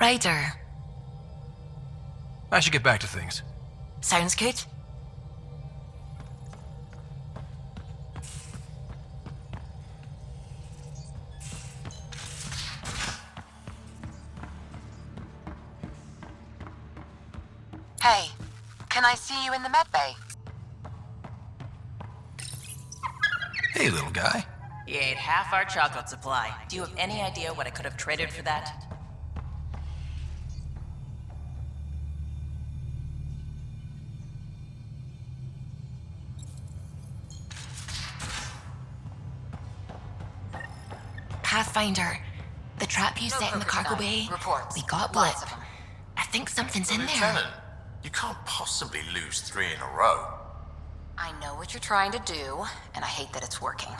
Ryder. I should get back to things. Sounds good. Hey, can I see you in the med bay? Hey, little guy. You ate half our chocolate supply. Do you have any idea what I could have traded for that? Pathfinder. The trap you set in the cargo bay. Reports. We got a blip. Lots of them. I think something's in there. Lieutenant, you can't possibly lose 3 in a row. I know what you're trying to do, and I hate that it's working.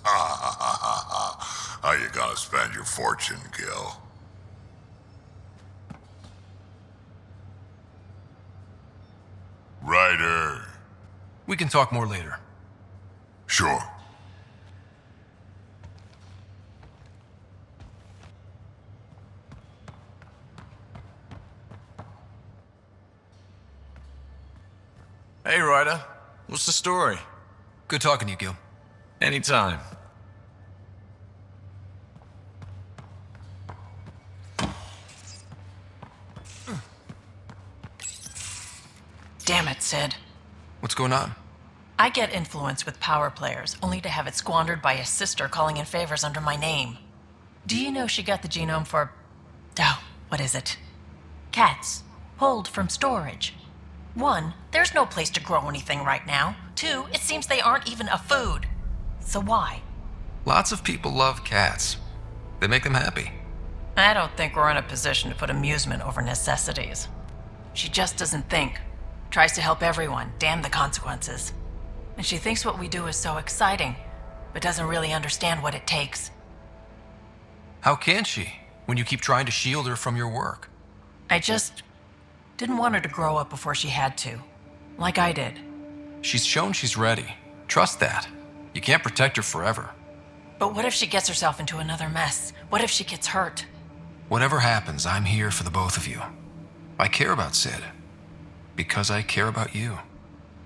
How you gonna spend your fortune, Gil? Ryder. We can talk more later. Sure. Hey, Ryder. What's the story? Good talking to you, Gil. Anytime. Damn it, Sid. What's going on? I get influence with power players, only to have it squandered by his sister calling in favors under my name. Do you know she got the genome for... Oh, what is it? Cats. Pulled from storage. 1, there's no place to grow anything right now. 2, it seems they aren't even a food. So why? Lots of people love cats. They make them happy. I don't think we're in a position to put amusement over necessities. She just doesn't think. Tries to help everyone, damn the consequences. And she thinks what we do is so exciting, but doesn't really understand what it takes. How can she, when you keep trying to shield her from your work? I just didn't want her to grow up before she had to, like I did. She's shown she's ready. Trust that. You can't protect her forever. But what if she gets herself into another mess? What if she gets hurt? Whatever happens, I'm here for the both of you. I care about Sid. Because I care about you.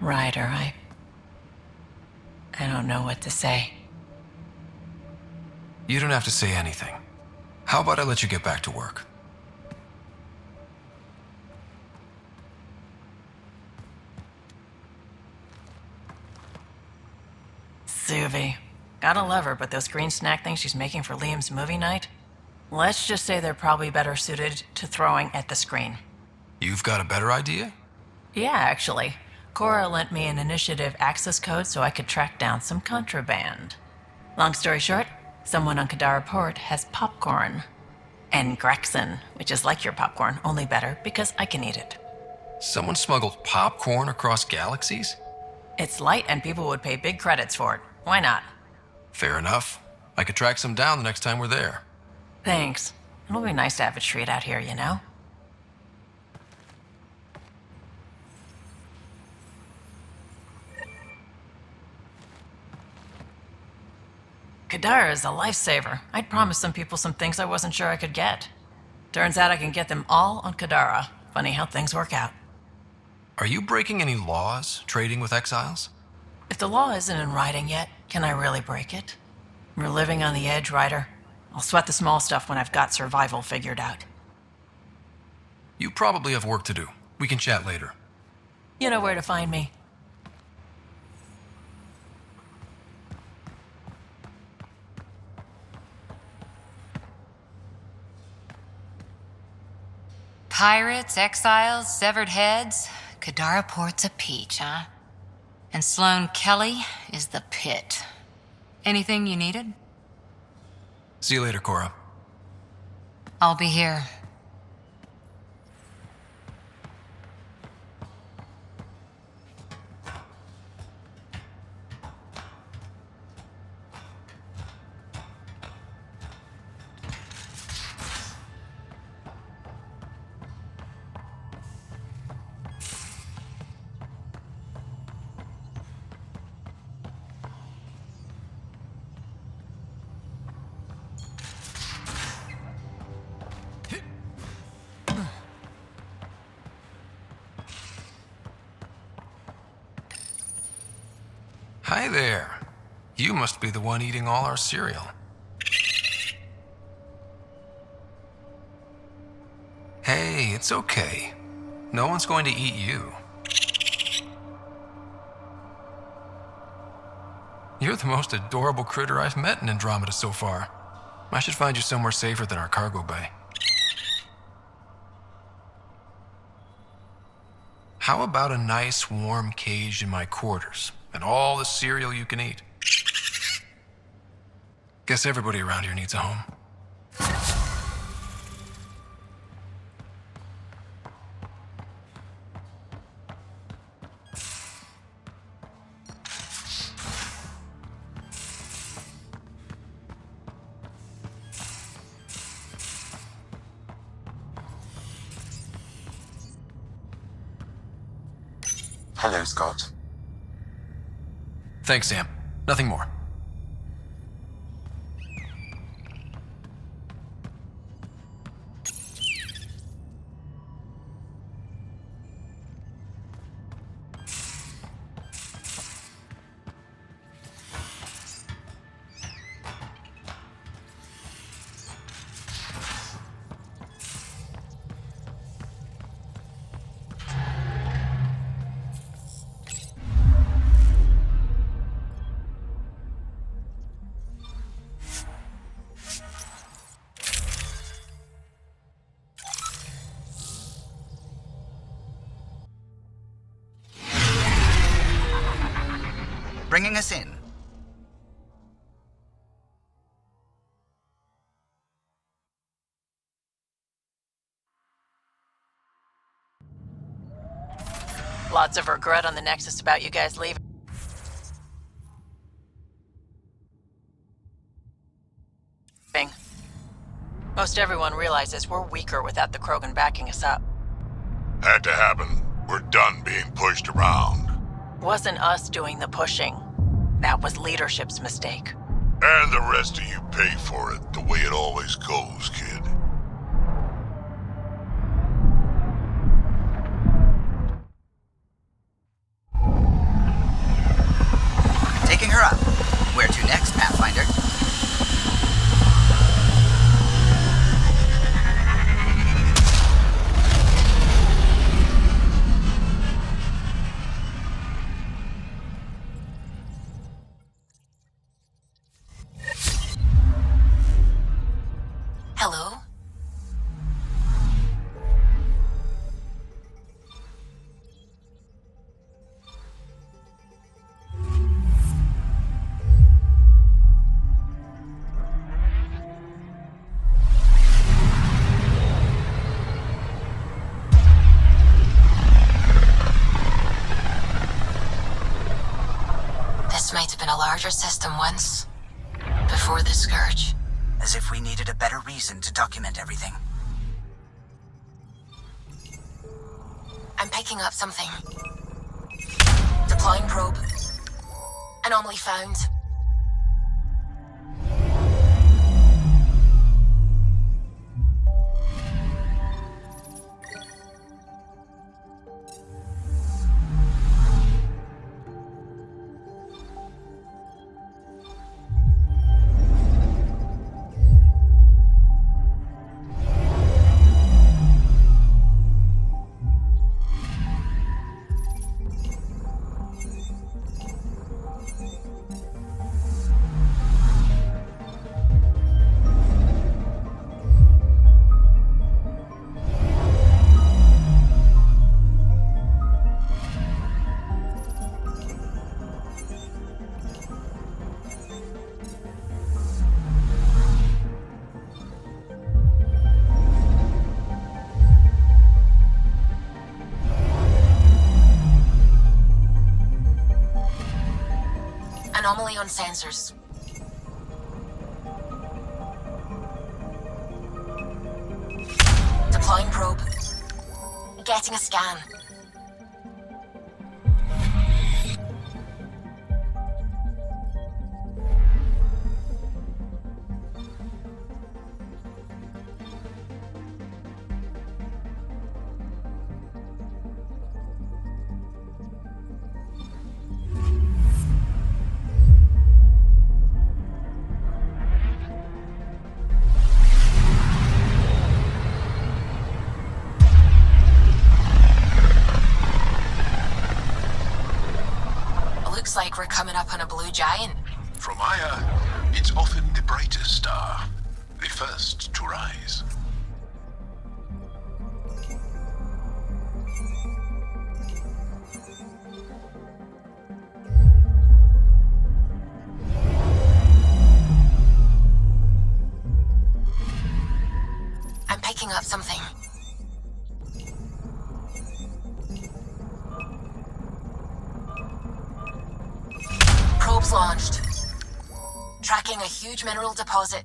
Ryder, I don't know what to say. You don't have to say anything. How about I let you get back to work? Suvi. Gotta love her, but those green snack things she's making for Liam's movie night? Let's just say they're probably better suited to throwing at the screen. You've got a better idea? Yeah, actually. Cora lent me an initiative access code so I could track down some contraband. Long story short, someone on Kadara Port has popcorn. And Grexon, which is like your popcorn, only better because I can eat it. Someone smuggled popcorn across galaxies? It's light and people would pay big credits for it. Why not? Fair enough. I could track some down the next time we're there. Thanks. It'll be nice to have a treat out here, you know? Kadara is a lifesaver. I'd promised some people some things I wasn't sure I could get. Turns out I can get them all on Kadara. Funny how things work out. Are you breaking any laws, trading with exiles? If the law isn't in writing yet, can I really break it? We're living on the edge, Ryder. I'll sweat the small stuff when I've got survival figured out. You probably have work to do. We can chat later. You know where to find me. Pirates, exiles, severed heads. Kadara Port's a peach, huh? And Sloane Kelly is the pit. Anything you needed? See you later, Cora. I'll be here. Hi there. You must be the one eating all our cereal. Hey, it's okay. No one's going to eat you. You're the most adorable critter I've met in Andromeda so far. I should find you somewhere safer than our cargo bay. How about a nice warm cage in my quarters and all the cereal you can eat? Guess everybody around here needs a home. Hello, Scott. Thanks, Sam. Nothing more. Bringing us in. Lots of regret on the Nexus about you guys leaving. Most everyone realizes we're weaker without the Krogan backing us up. Had to happen. We're done being pushed around. Wasn't us doing the pushing. That was leadership's mistake. And the rest of you pay for it, the way it always goes, kid. Taking her up. Where to next, Pathfinder? Hello? This might have been a larger system once, before the Scourge. As if we needed a better reason to document everything. I'm picking up something. Deploying probe. Anomaly found. Anomaly on sensors. Deploying probe. Getting a scan. like we're coming up on a blue giant. From Aya, it's often the brightest star, the first to rise. I'm picking up something. Probes launched. Tracking a huge mineral deposit.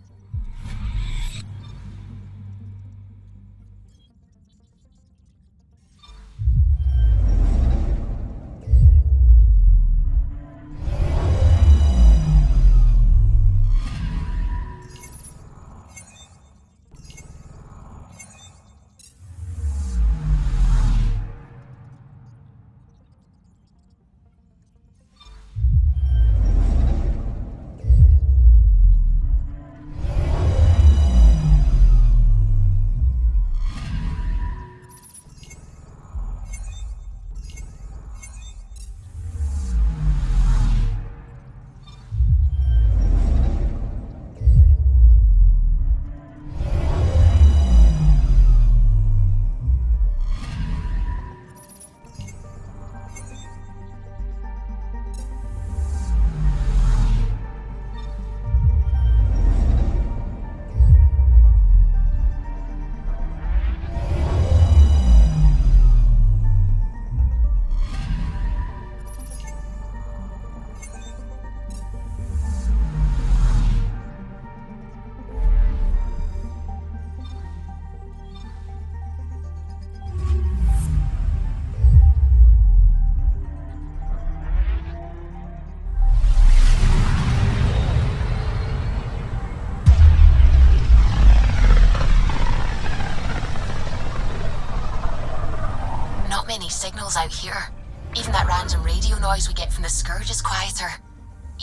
Many signals out here. Even that random radio noise we get from the Scourge is quieter.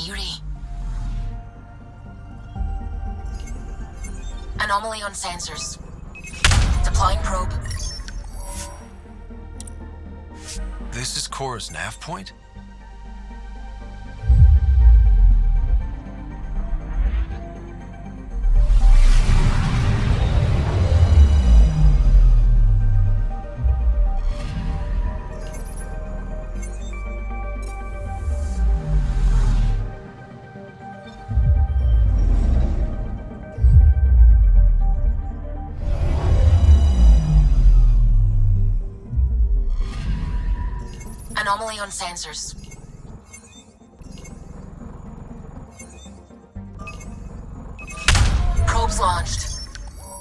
Eerie. Anomaly on sensors. Deploying probe. This is Cora's nav point? Anomaly on sensors. Probes launched.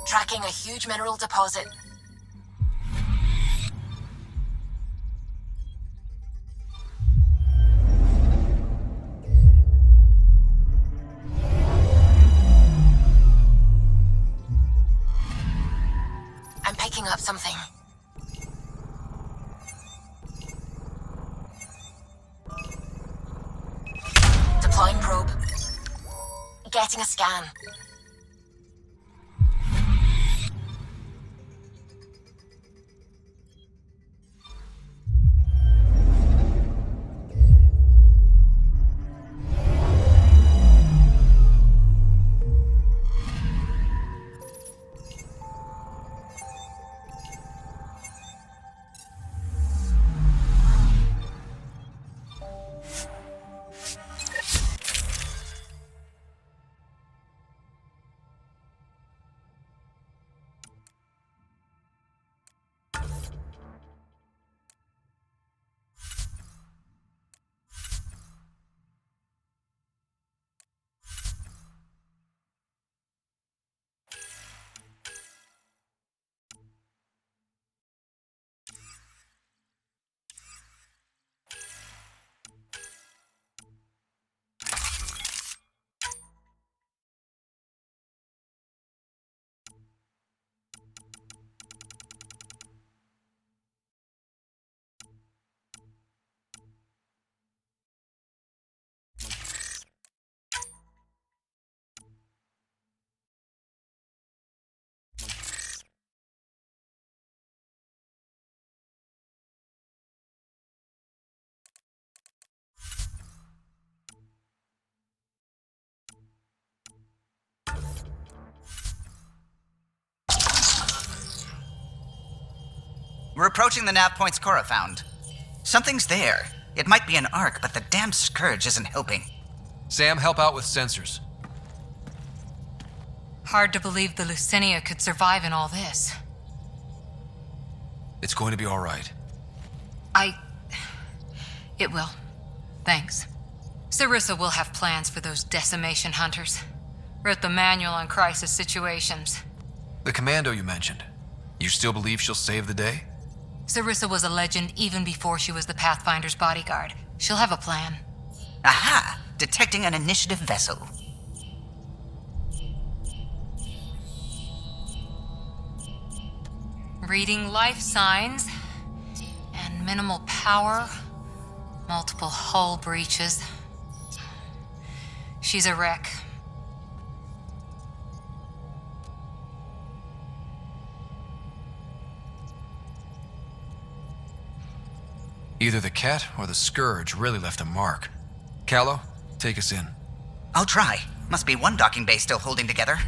Tracking a huge mineral deposit. I'm picking up something. Deploying probe. Getting a scan. We're approaching the nav points Cora found. Something's there. It might be an arc, but the damn scourge isn't helping. Sam, help out with sensors. Hard to believe the Lucinia could survive in all this. It's going to be all right. It will. Thanks. Sarissa will have plans for those decimation hunters. Wrote the manual on crisis situations. The commando you mentioned. You still believe she'll save the day? Sarissa was a legend even before she was the Pathfinder's bodyguard. She'll have a plan. Aha! Detecting an initiative vessel. Reading life signs. And minimal power. Multiple hull breaches. She's a wreck. Either the Kett or the Scourge really left a mark. Callow, take us in. I'll try. Must be one docking bay still holding together.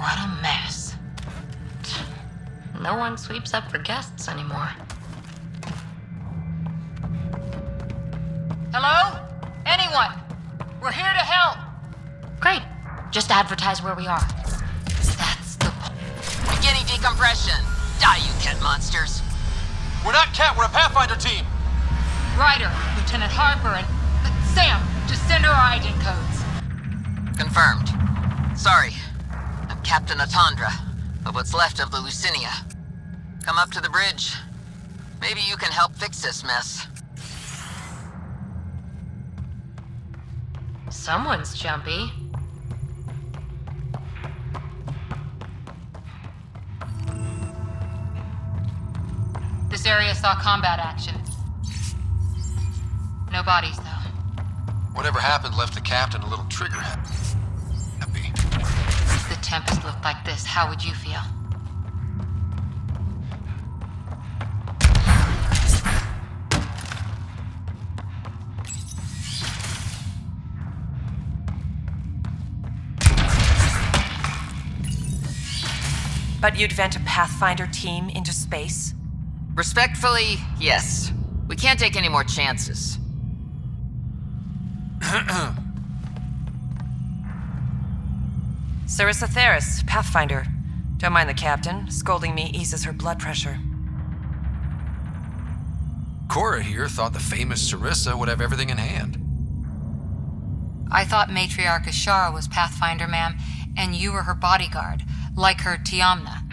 What a mess. No one sweeps up for guests anymore. Hello? Anyone? We're here to help. Great. Just advertise where we are. That's the Beginning decompression. Die, you Kett monsters. We're not Kett, we're a Pathfinder team. Ryder, Lieutenant Harper, and Sam, just send her our agent codes. Confirmed. Sorry. I'm Captain Atandra, of what's left of the Lucinia. Come up to the bridge. Maybe you can help fix this mess. Someone's jumpy. This area saw combat action. No bodies, though. Whatever happened left the captain a little trigger happy. If the Tempest looked like this, how would you feel? But you'd vent a Pathfinder team into space? Respectfully, yes. We can't take any more chances. Sarissa Theris, Pathfinder. Don't mind the captain. Scolding me eases her blood pressure. Cora here thought the famous Sarissa would have everything in hand. I thought Matriarch Ashara was Pathfinder, ma'am, and you were her bodyguard, like her Tiamna.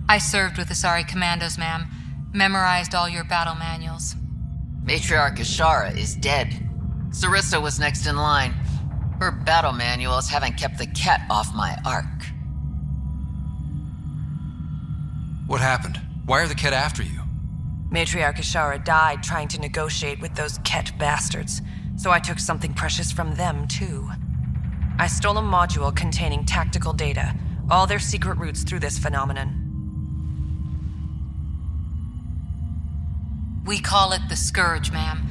I served with the Asari commandos, ma'am. Memorized all your battle manuals. Matriarch Ashara is dead. Sarissa was next in line. Her battle manuals haven't kept the Kett off my arc. What happened? Why are the Kett after you? Matriarch Ashara died trying to negotiate with those Kett bastards, so I took something precious from them, too. I stole a module containing tactical data, all their secret routes through this phenomenon. We call it the Scourge, ma'am.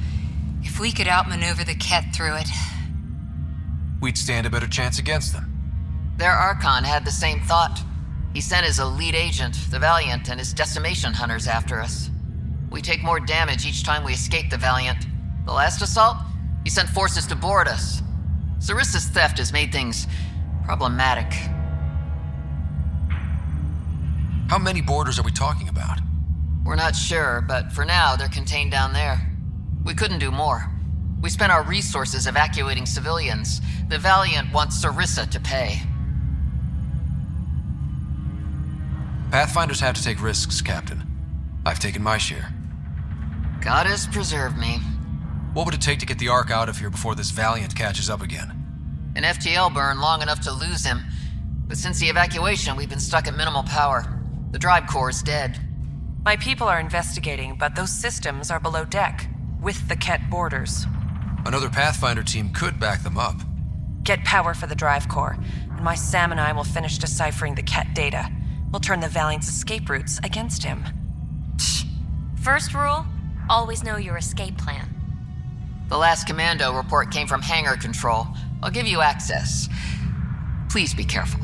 If we could outmaneuver the Kett through it. We'd stand a better chance against them. Their Archon had the same thought. He sent his elite agent, the Valiant, and his decimation hunters after us. We take more damage each time we escape the Valiant. The last assault, he sent forces to board us. Sarissa's theft has made things problematic. How many boarders are we talking about? We're not sure, but for now, they're contained down there. We couldn't do more. We spent our resources evacuating civilians. The Valiant wants Sarissa to pay. Pathfinders have to take risks, Captain. I've taken my share. God has preserved me. What would it take to get the Ark out of here before this Valiant catches up again? An FTL burn long enough to lose him. But since the evacuation, we've been stuck at minimal power. The drive core is dead. My people are investigating, but those systems are below deck, with the Kett borders. Another Pathfinder team could back them up. Get power for the drive core, and my Sam and I will finish deciphering the Kett data. We'll turn the Valiant's escape routes against him. First rule, always know your escape plan. The last commando report came from hangar control. I'll give you access. Please be careful.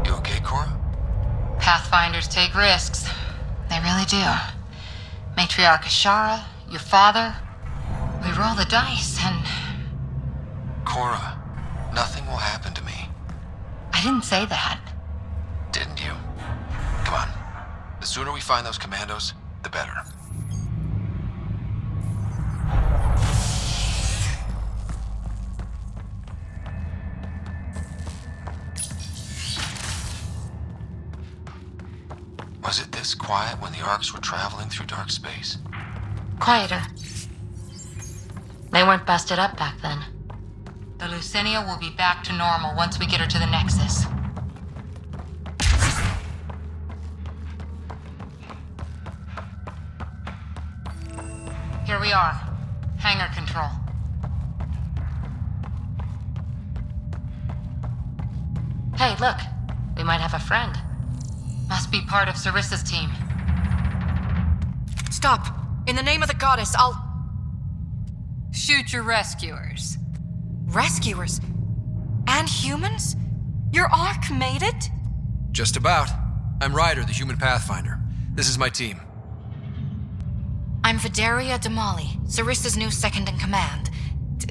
You okay, Cora? Pathfinders take risks. They really do. Matriarch Sara, your father. We roll the dice and... Cora, nothing will happen to me. I didn't say that. Didn't you? Come on. The sooner we find those commandos, the better. Was it this quiet when the Arks were traveling through dark space? Quieter. They weren't busted up back then. The Lucinia will be back to normal once we get her to the Nexus. Here we are. Hangar control. Hey, look. We might have a friend. Must be part of Sarissa's team. Stop! In the name of the goddess, I'll... Shoot your rescuers. Rescuers? And humans? Your Ark made it? Just about. I'm Ryder, the human Pathfinder. This is my team. I'm Vidaria Damali, Sarissa's new second-in-command.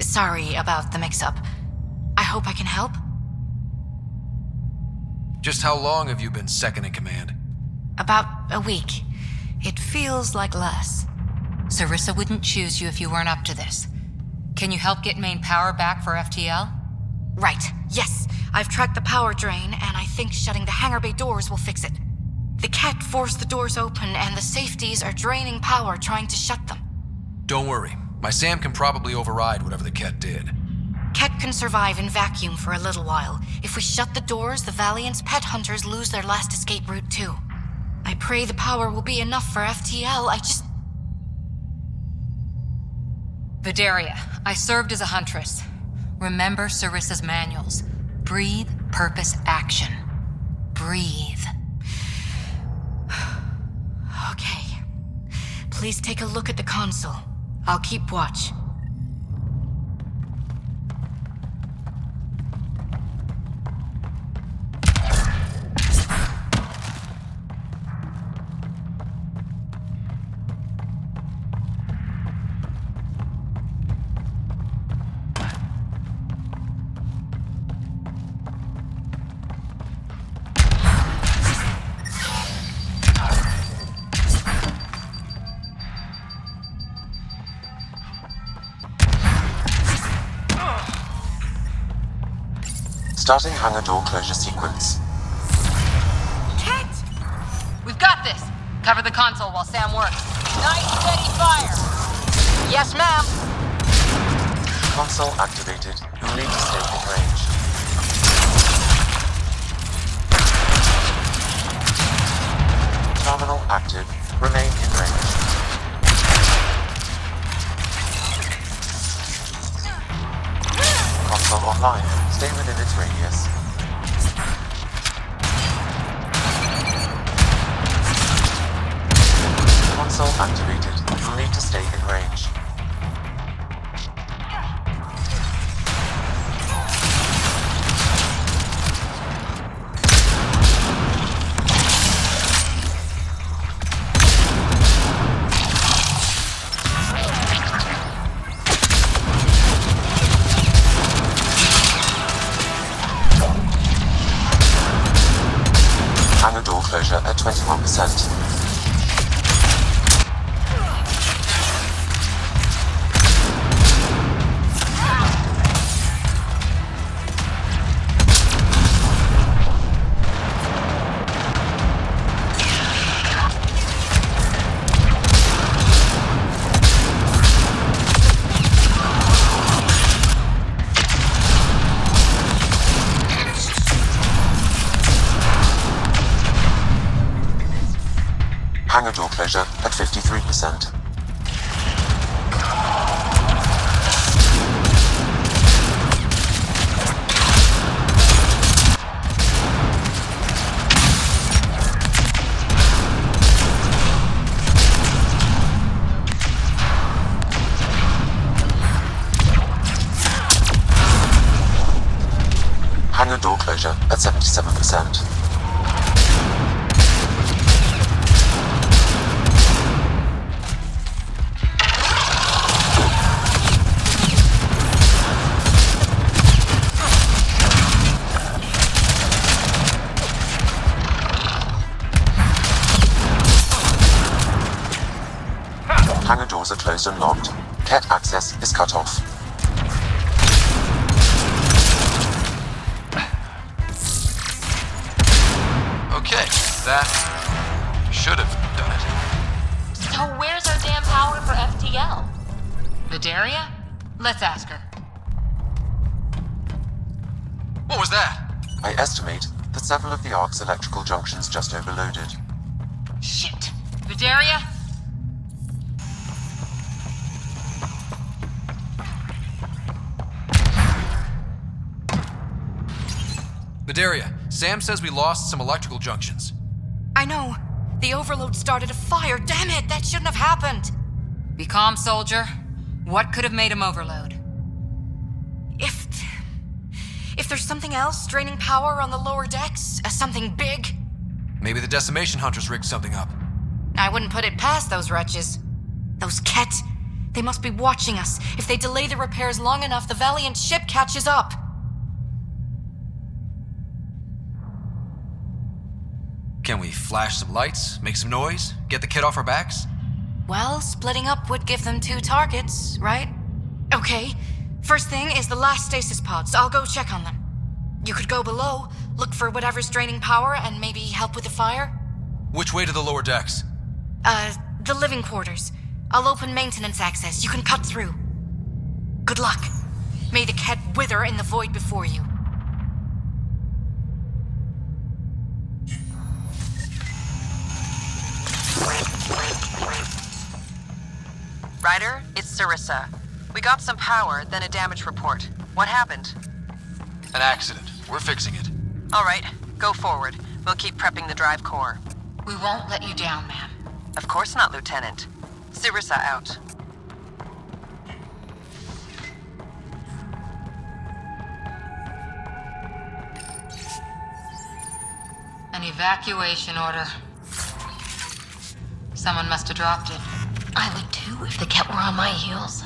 Sorry about the mix-up. I hope I can help? Just how long have you been second in command? About a week. It feels like less. Sarissa wouldn't choose you if you weren't up to this. Can you help get main power back for FTL? Right, yes. I've tracked the power drain, and I think shutting the hangar bay doors will fix it. The Kett forced the doors open, and the safeties are draining power trying to shut them. Don't worry. My Sam can probably override whatever the Kett did. Kett can survive in vacuum for a little while. If we shut the doors, the Valiant's pet hunters lose their last escape route too. I pray the power will be enough for FTL, Vidaria, I served as a huntress. Remember Sarissa's manuals. Breathe, purpose, action. Breathe. Okay. Please take a look at the console. I'll keep watch. Starting hangar door closure sequence. Kett! We've got this! Cover the console while Sam works. Nice, steady fire! Yes, ma'am! Console activated. You'll need to stay in range. Terminal active. Remain in range. Console online. Stay within its radius. Console activated. You'll need to stay in range. Hangar door closure at 21%. Hangar door closure at 53%. Hangar door closure at 77%. Hangar doors are closed and locked. Kett access is cut off. Okay, that should have done it. So where's our damn power for FTL? Vidaria? Let's ask her. What was that? I estimate that several of the Ark's electrical junctions just overloaded. Shit. Vidaria? Vidaria, Sam says we lost some electrical junctions. I know. The overload started a fire. Damn it, that shouldn't have happened. Be calm, soldier. What could have made him overload? If there's something else draining power on the lower decks, something big, Maybe the decimation hunters rigged something up. I wouldn't put it past those wretches. Those Kett, they must be watching us. If they delay the repairs long enough, the Valiant ship catches up. Can we flash some lights, make some noise, get the kid off our backs? Well, splitting up would give them 2 targets, right? Okay, first thing is the last stasis pods. I'll go check on them. You could go below, look for whatever's draining power, and maybe help with the fire? Which way to the lower decks? The living quarters. I'll open maintenance access. You can cut through. Good luck. May the Kett wither in the void before you. Ryder, it's Sarissa. We got some power, then a damage report. What happened? An accident. We're fixing it. All right, go forward. We'll keep prepping the drive core. We won't let you down, ma'am. Of course not, Lieutenant. Sarissa out. An evacuation order. Someone must have dropped it. I would too if the Kett were on my heels.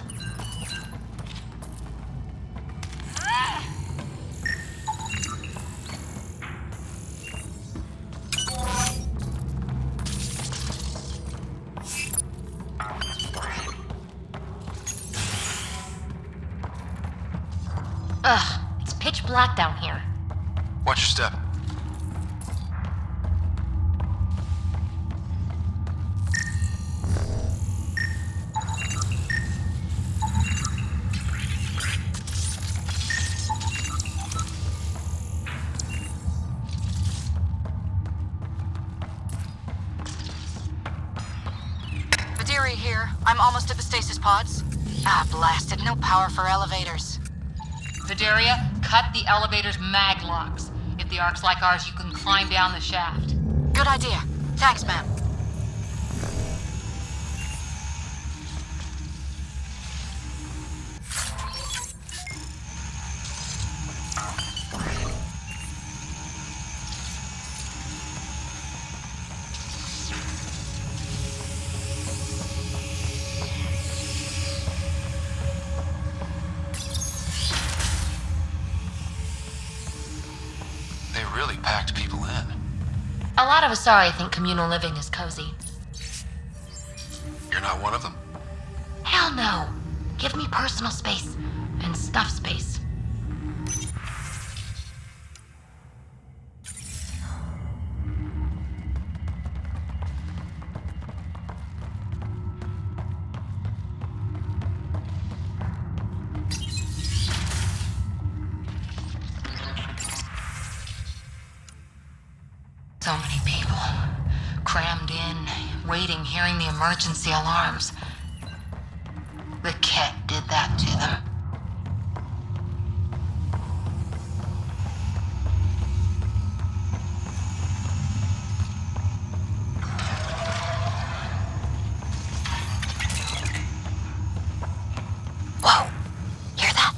Ugh, it's pitch black down here. Watch your step. Vidiri here. I'm almost at the stasis pods. Ah, blasted. No power for elevators. Vidaria, cut the elevator's mag locks. If the Ark's like ours, you can climb down the shaft. Good idea. Thanks, ma'am. They really packed people in. A lot of Asari think communal living is cozy. You're not one of them? Hell no. Give me personal space and stuff space. So many people crammed in, waiting, hearing the emergency alarms. The Kett did that to them. Whoa! Hear that?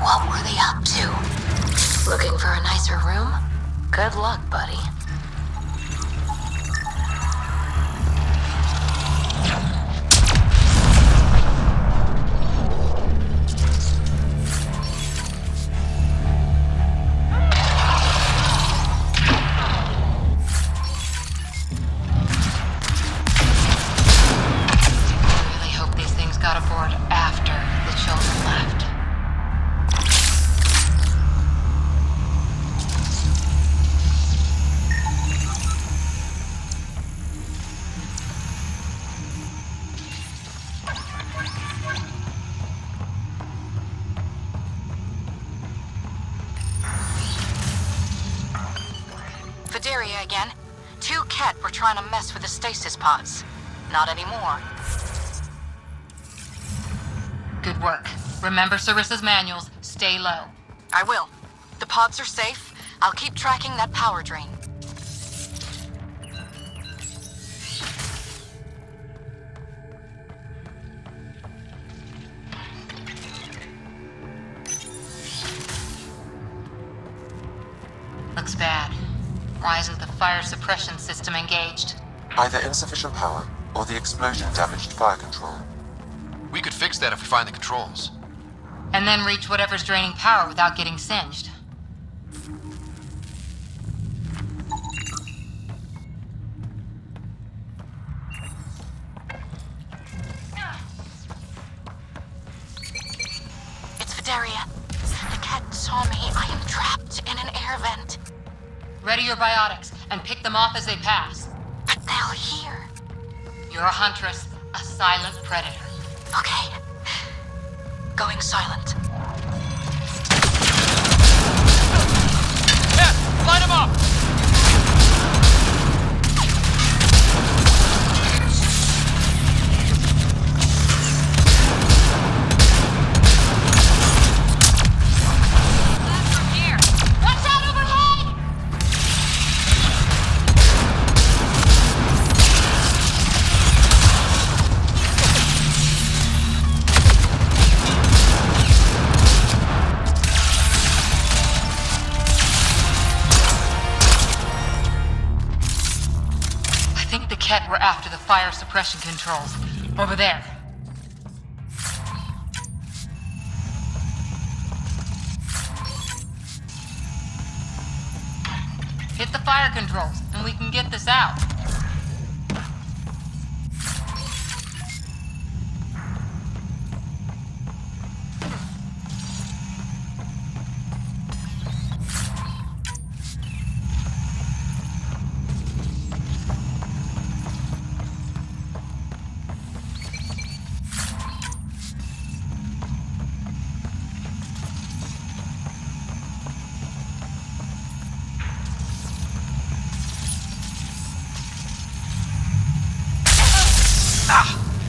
What were they up to? Looking for a nicer room? Good luck, buddy. Again. 2 Kett were trying to mess with the stasis pods. Not anymore. Good work. Remember Sarissa's manuals. Stay low. I will. The pods are safe. I'll keep tracking that power drain. Looks bad. Why isn't the fire suppression system engaged? Either insufficient power, or the explosion damaged fire control. We could fix that if we find the controls. And then reach whatever's draining power without getting singed. It's Vidaria. The Kett saw me. I am trapped in an air vent. Ready your biotics, and pick them off as they pass. But they'll hear. You're a huntress, a silent predator. Okay. Going silent. Yeah, light him up! Kett were after the fire suppression controls. Over there. Hit the fire controls, and we can get this out.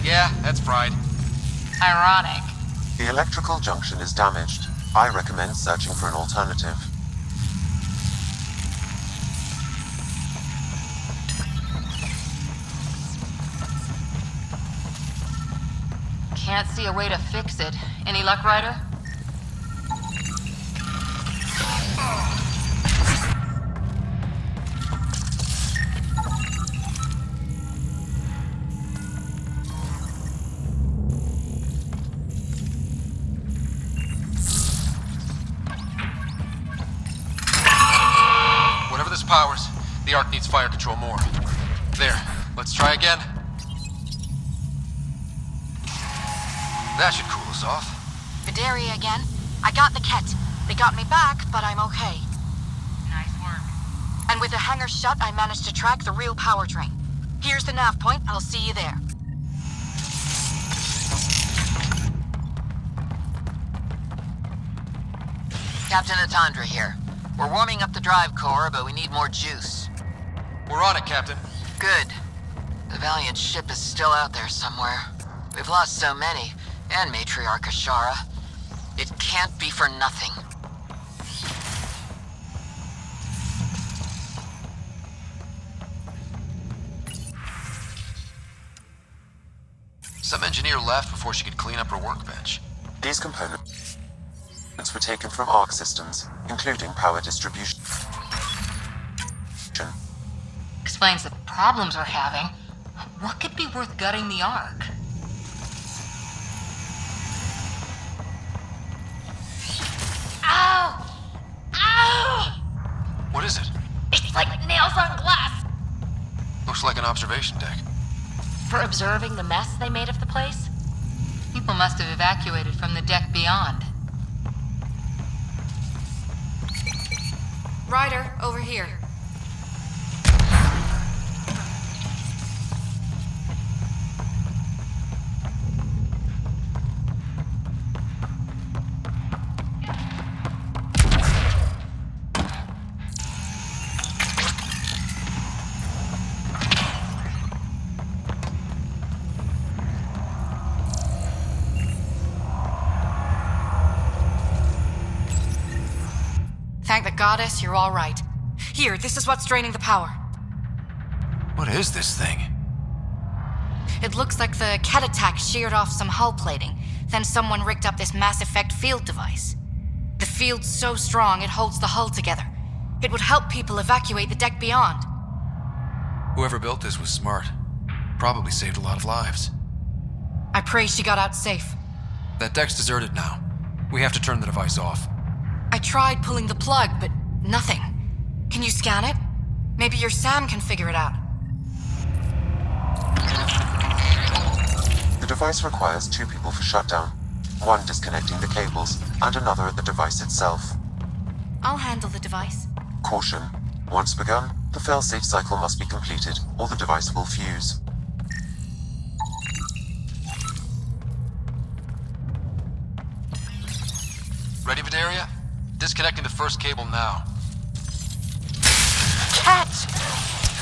Yeah, that's fried. Ironic. The electrical junction is damaged. I recommend searching for an alternative. Can't see a way to fix it. Any luck, Ryder? Powers. The Ark needs fire control more. There. Let's try again. That should cool us off. Vidaria again. I got the Kett. They got me back, but I'm okay. Nice work. And with the hangar shut, I managed to track the real power drain. Here's the nav point. I'll see you there. Captain Atandra here. We're warming up the drive core, but we need more juice. We're on it, Captain. Good. The Valiant ship is still out there somewhere. We've lost so many, and Matriarch Ashara. It can't be for nothing. Some engineer left before she could clean up her workbench. These components were taken from Arc systems, including power distribution. Explains the problems we're having. What could be worth gutting the Ark? Ow! Ow! What is it? It's like nails on glass. Looks like an observation deck. For observing the mess they made of the place? People must have evacuated from the deck beyond. Ryder, over here. Thank the goddess you're all right. Here, this is what's draining the power. What is this thing? It looks like the Kett attack sheared off some hull plating. Then someone rigged up this Mass Effect field device. The field's so strong it holds the hull together. It would help people evacuate the deck beyond. Whoever built this was smart. Probably saved a lot of lives. I pray she got out safe. That deck's deserted now. We have to turn the device off. I tried pulling the plug, but nothing. Can you scan it? Maybe your Sam can figure it out. The device requires 2 people for shutdown. One disconnecting the cables, and another at the device itself. I'll handle the device. Caution. Once begun, the failsafe cycle must be completed, or the device will fuse. Ready, Vidaria? Disconnecting the first cable now. Kett!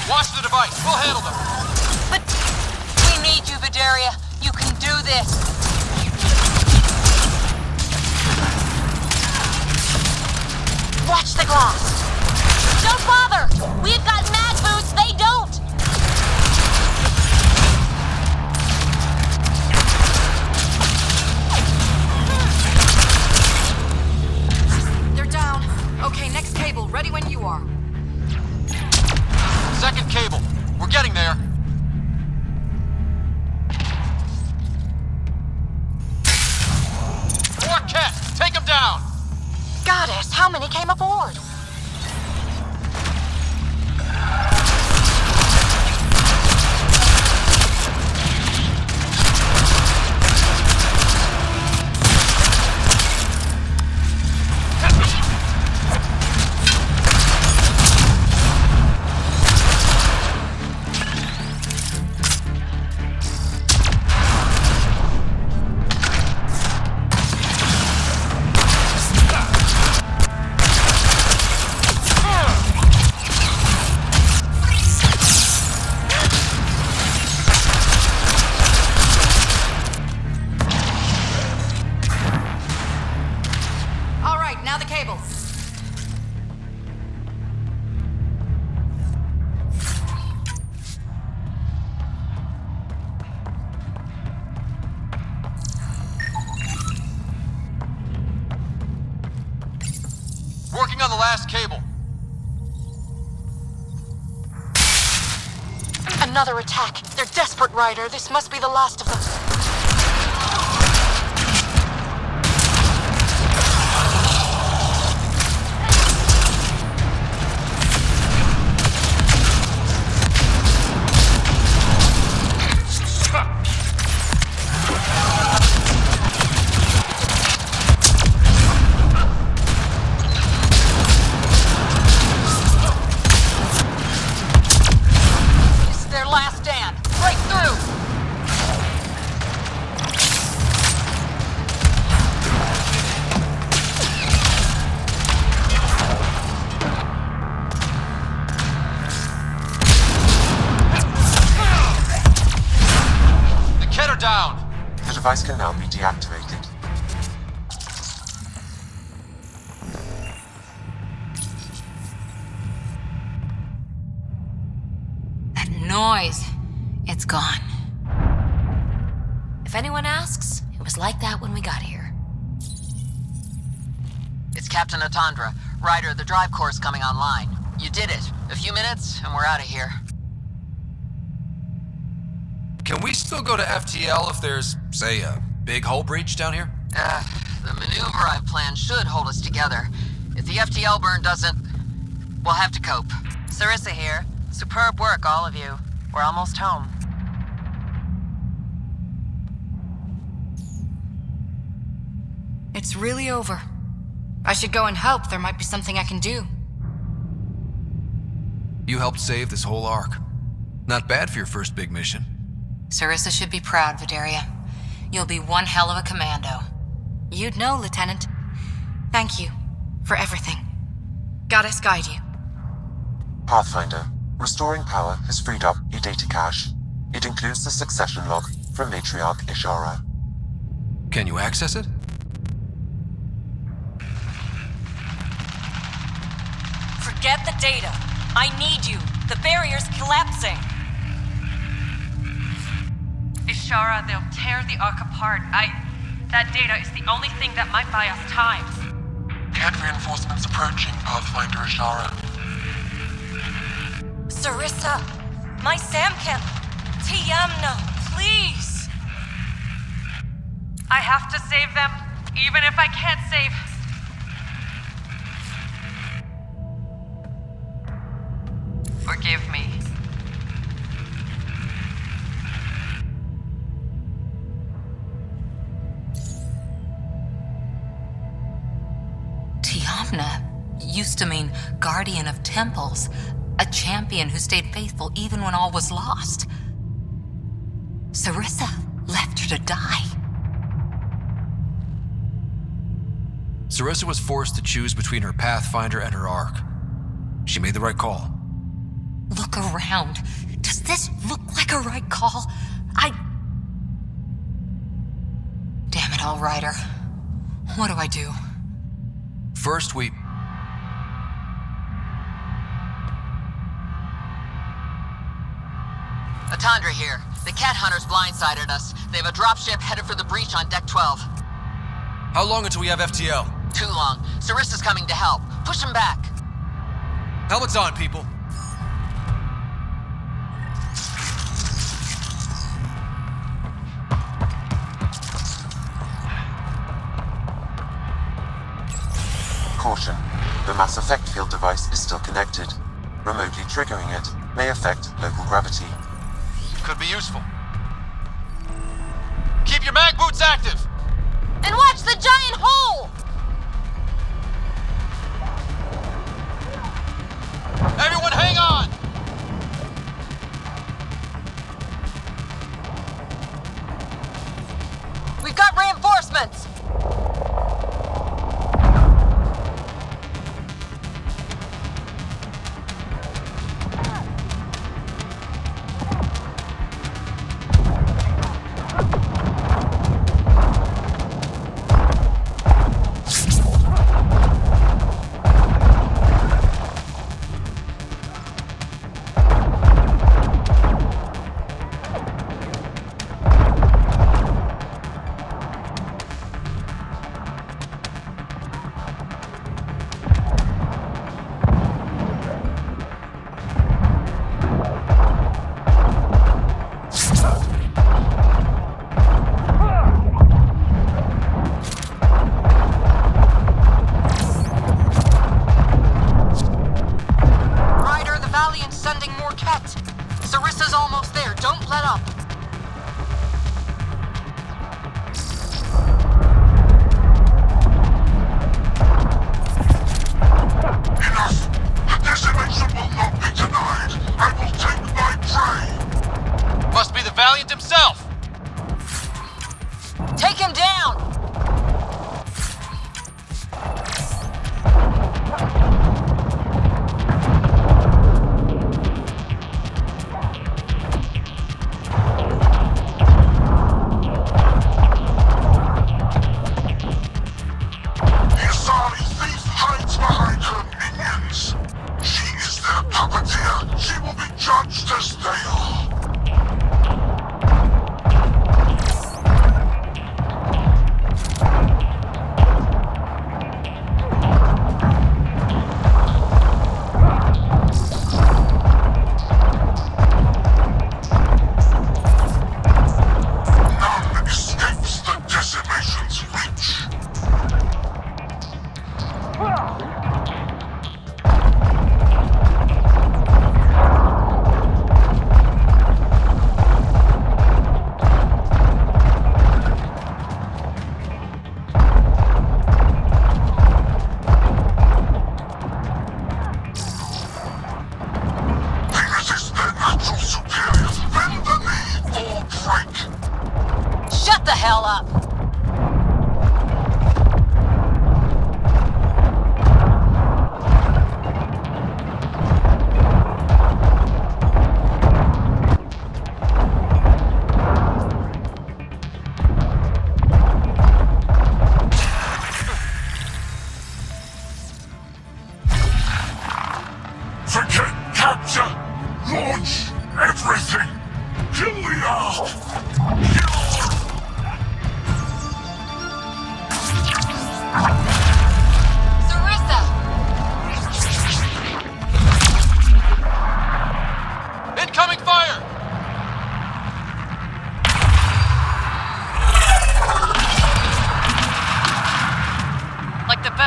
Watch the device! We'll handle them! But we need you, Vidaria. You can do this. Watch the glass. Don't bother! We've got mag boots, they don't! Okay, next cable, ready when you are. Second cable. We're getting there. More Kett! Take him down! Goddess, how many came aboard? Working on the last cable. Another attack. They're desperate, Ryder. This must be the last of them. device can now be deactivated. That noise. It's gone. If anyone asks, it was like that when we got here. It's Captain Atandra. Ryder, the drive core is coming online. You did it. A few minutes, and we're out of here. Can we still go to FTL if there's, say, a big hull breach down here? The maneuver I've planned should hold us together. If the FTL burn doesn't, we'll have to cope. Sarissa here. Superb work, all of you. We're almost home. It's really over. I should go and help. There might be something I can do. You helped save this whole arc. Not bad for your first big mission. Sarissa should be proud, Vidaria. You'll be one hell of a commando. You'd know, Lieutenant. Thank you for everything. Goddess guide you. Pathfinder. Restoring power has freed up a data cache. It includes the succession log from Matriarch Ishara. Can you access it? Forget the data. I need you. The barrier's collapsing. Ishara, they'll tear the Ark apart. That data is the only thing that might buy us time. Kett reinforcements approaching, Pathfinder Ishara. Sarissa, my Samkin, Tiamna, please. I have to save them, even if I can't save. Forgive me. Tiamna used to mean guardian of temples, a champion who stayed faithful even when all was lost. Sarissa left her to die. Sarissa was forced to choose between her Pathfinder and her Ark. She made the right call. Look around. Does this look like a right call? Damn it all, Ryder. What do I do? First, we... Atandra here. The Kett hunters blindsided us. They have a dropship headed for the breach on Deck 12. How long until we have FTL? Too long. Sarissa's coming to help. Push him back. Helmets on, people. Caution. The mass effect field device is still connected. Remotely triggering it may affect local gravity. Could be useful. Keep your mag boots active! And watch the giant hole! Everyone hang on! We've got reinforcements!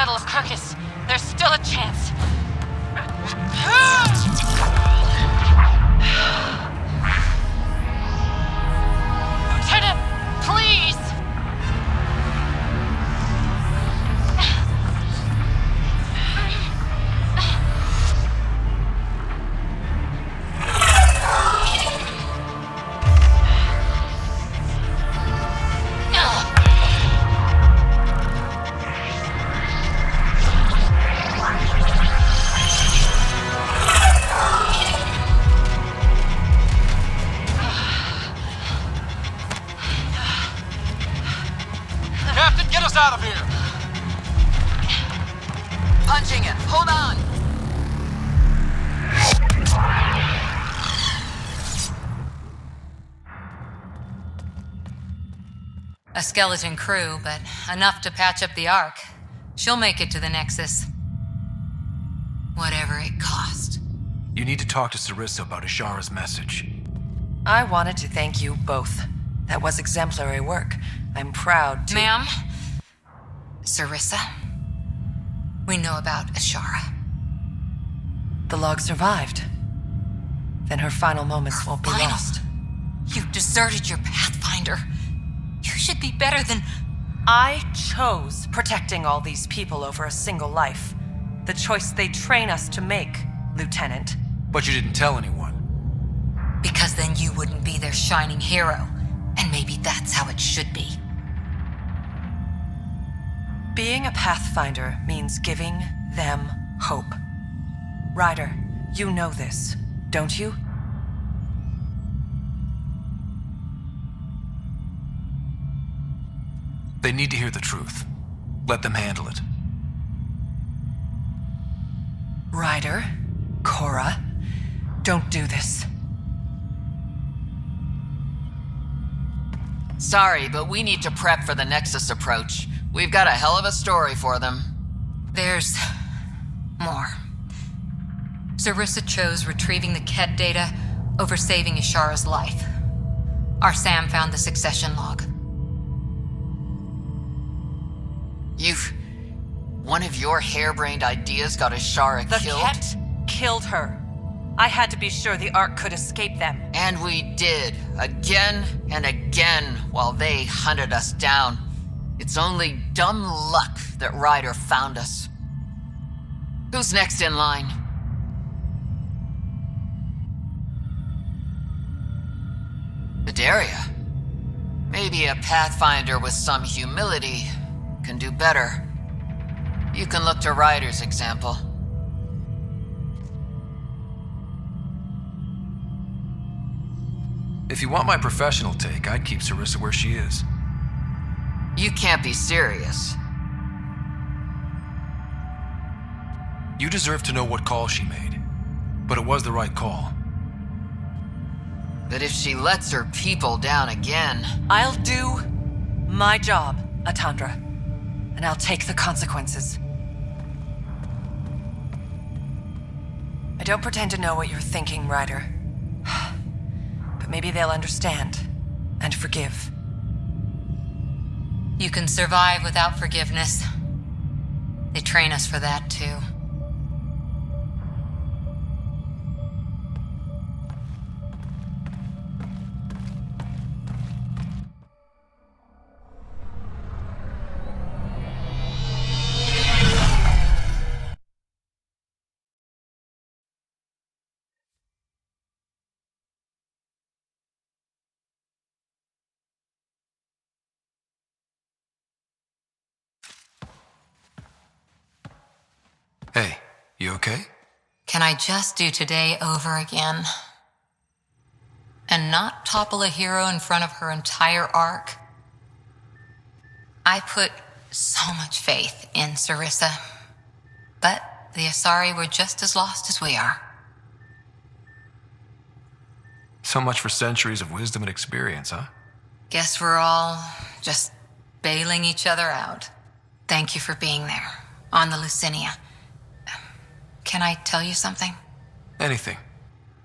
Battle of Kirkus. There's still a chance. Lieutenant, please! Captain, get us out of here! Punching it. Hold on. A skeleton crew, but enough to patch up the Ark. She'll make it to the Nexus. Whatever it cost. You need to talk to Sarissa about Ishara's message. I wanted to thank you both. That was exemplary work. I'm proud to... Ma'am? Sarissa? We know about Ishara. The log survived. Then her final moments won't be lost. You deserted your Pathfinder. You should be better than... I chose protecting all these people over a single life. The choice they train us to make, Lieutenant. But you didn't tell anyone. Because then you wouldn't be their shining hero. And maybe that's how it should be. Being a Pathfinder means giving them hope. Ryder, you know this, don't you? They need to hear the truth. Let them handle it. Ryder, Cora, don't do this. Sorry, but we need to prep for the Nexus approach. We've got a hell of a story for them. There's more. Sarissa chose retrieving the Kett data over saving Ishara's life. Our Sam found the succession log. One of your harebrained ideas got Ishara killed? The Kett killed her. I had to be sure the Ark could escape them. And we did, again and again, while they hunted us down. It's only dumb luck that Ryder found us. Who's next in line? Bedaria. Maybe a Pathfinder with some humility can do better. You can look to Ryder's example. If you want my professional take, I'd keep Sarissa where she is. You can't be serious. You deserve to know what call she made, but it was the right call. But if she lets her people down again... I'll do my job, Atandra, and I'll take the consequences. I don't pretend to know what you're thinking, Ryder. But maybe they'll understand and forgive. You can survive without forgiveness. They train us for that, too. Hey, you okay? Can I just do today over again? And not topple a hero in front of her entire arc? I put so much faith in Sarissa. But the Asari were just as lost as we are. So much for centuries of wisdom and experience, huh? Guess we're all just bailing each other out. Thank you for being there, on the Lucinia. Can I tell you something? Anything.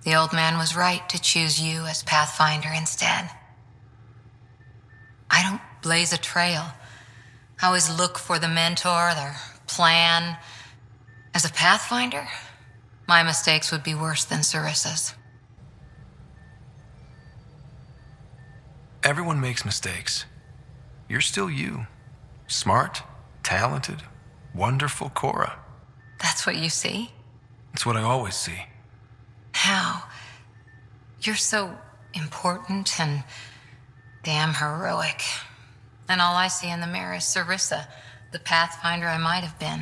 The old man was right to choose you as Pathfinder instead. I don't blaze a trail. I always look for the mentor, their plan. As a Pathfinder, my mistakes would be worse than Sarissa's. Everyone makes mistakes. You're still you. Smart, talented, wonderful Cora. That's what you see? It's what I always see. How? You're so important and damn heroic. And all I see in the mirror is Sarissa, the Pathfinder I might have been.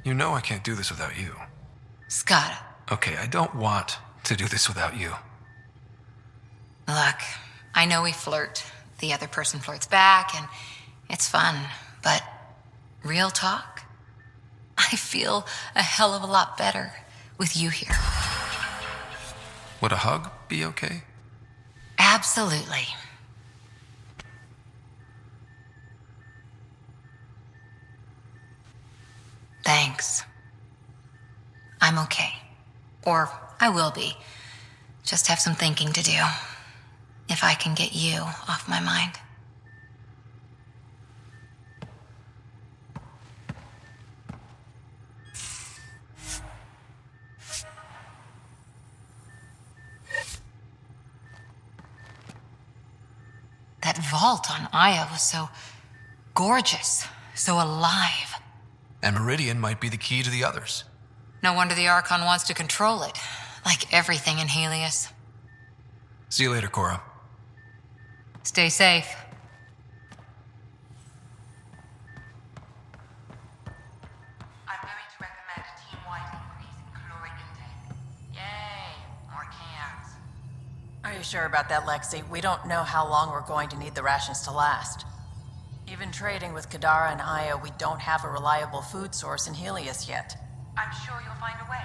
You know I can't do this without you. Scott. Okay, I don't want to do this without you. Look, I know we flirt. The other person flirts back, and it's fun. But real talk? I feel a hell of a lot better with you here. Would a hug be okay? Absolutely. Thanks. I'm okay. Or I will be. Just have some thinking to do. If I can get you off my mind. That vault on Aya was so gorgeous, so alive. And Meridian might be the key to the others. No wonder the Archon wants to control it, like everything in Helios. See you later, Cora. Stay safe. I'm going to recommend a team-wide increase in caloric intake. Yay, more cans. Are you sure about that, Lexi? We don't know how long we're going to need the rations to last. Even trading with Kadara and Aya, we don't have a reliable food source in Helios yet. I'm sure you'll find a way.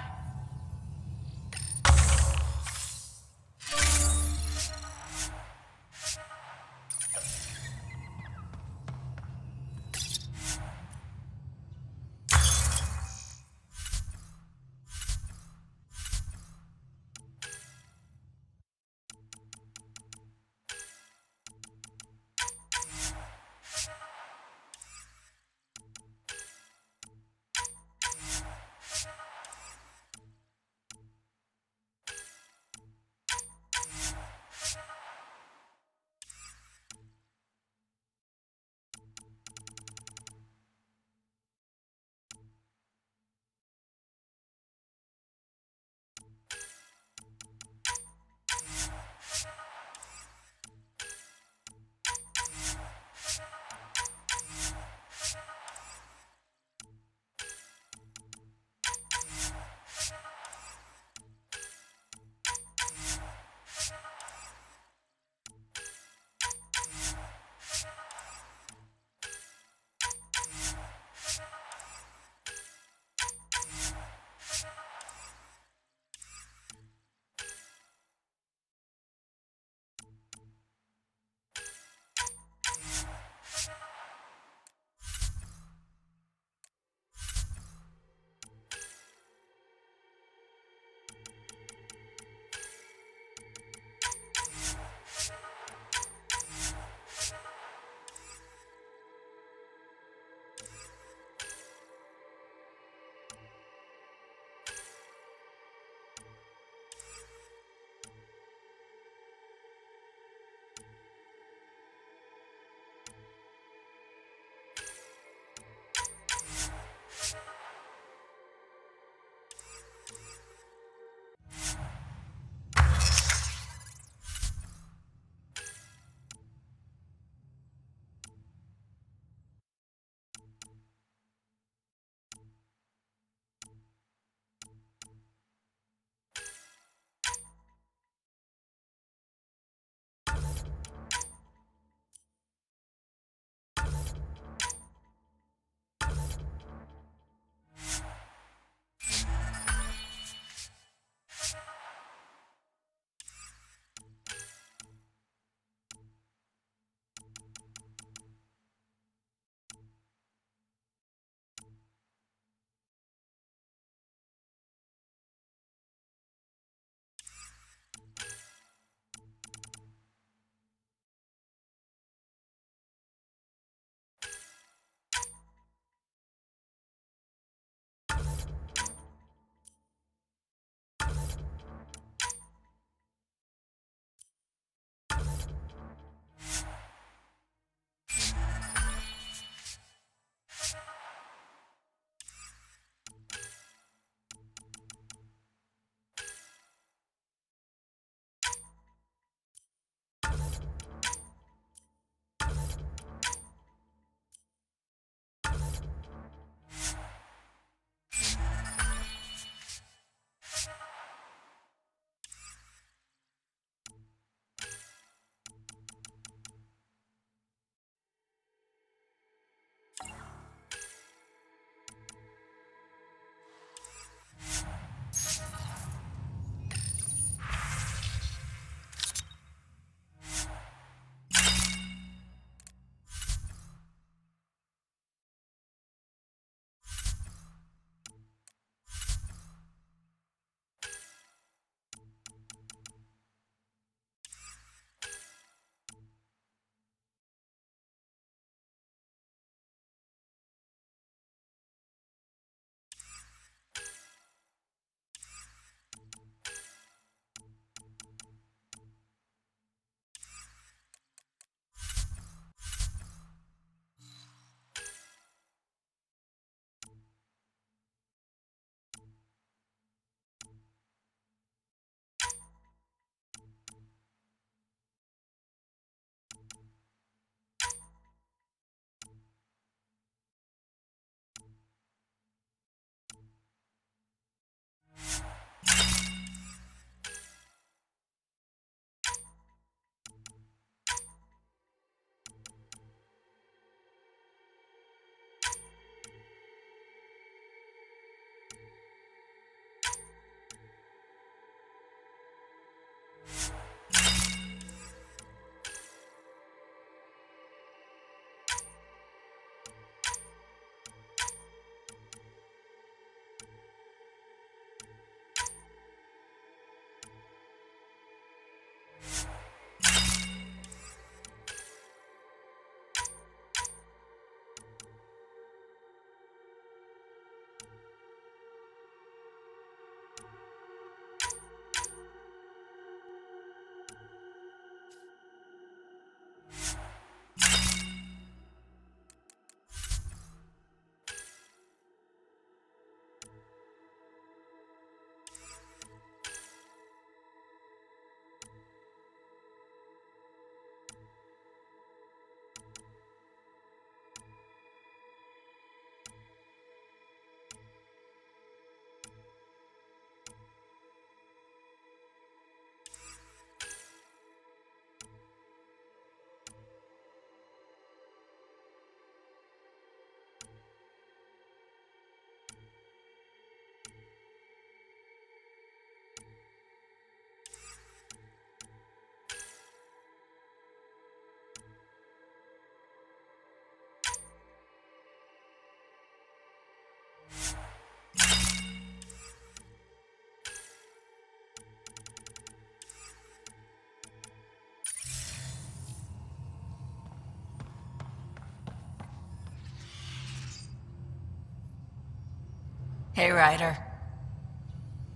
Hey, Ryder.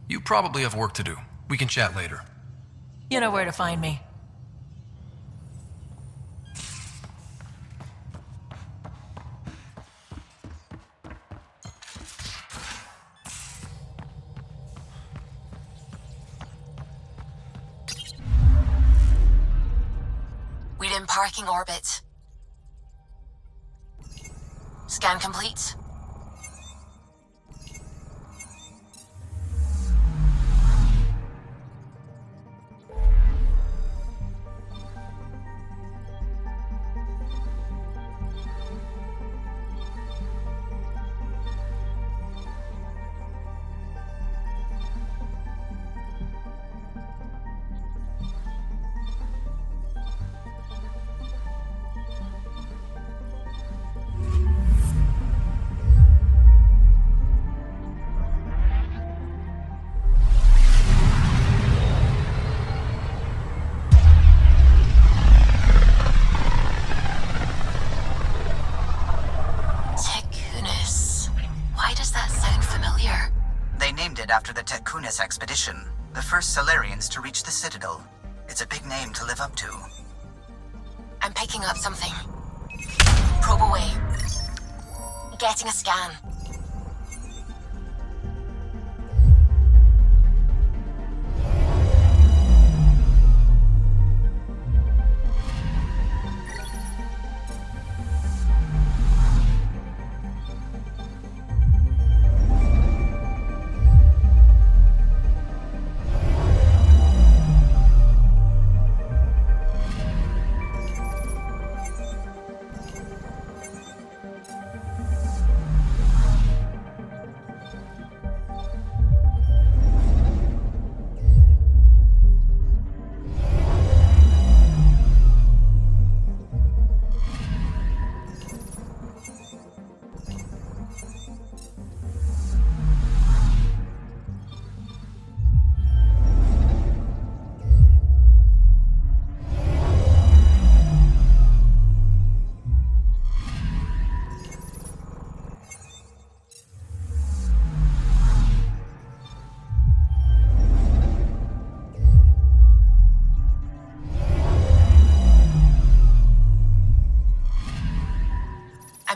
You probably have work to do. We can chat later. You know where to find me. We're in parking orbit. Scan complete. After the Tekunis expedition, the first Solarians to reach the Citadel. It's a big name to live up to. I'm picking up something. Probe away. Getting a scan.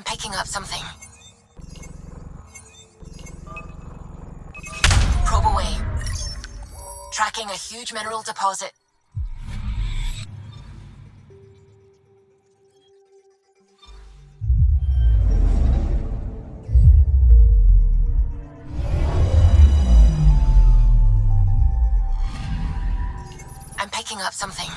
Picking up something. Probe away. Tracking a huge mineral deposit. I'm picking up something.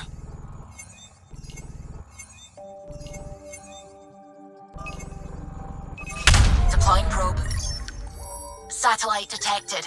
Deploying probe. Satellite detected.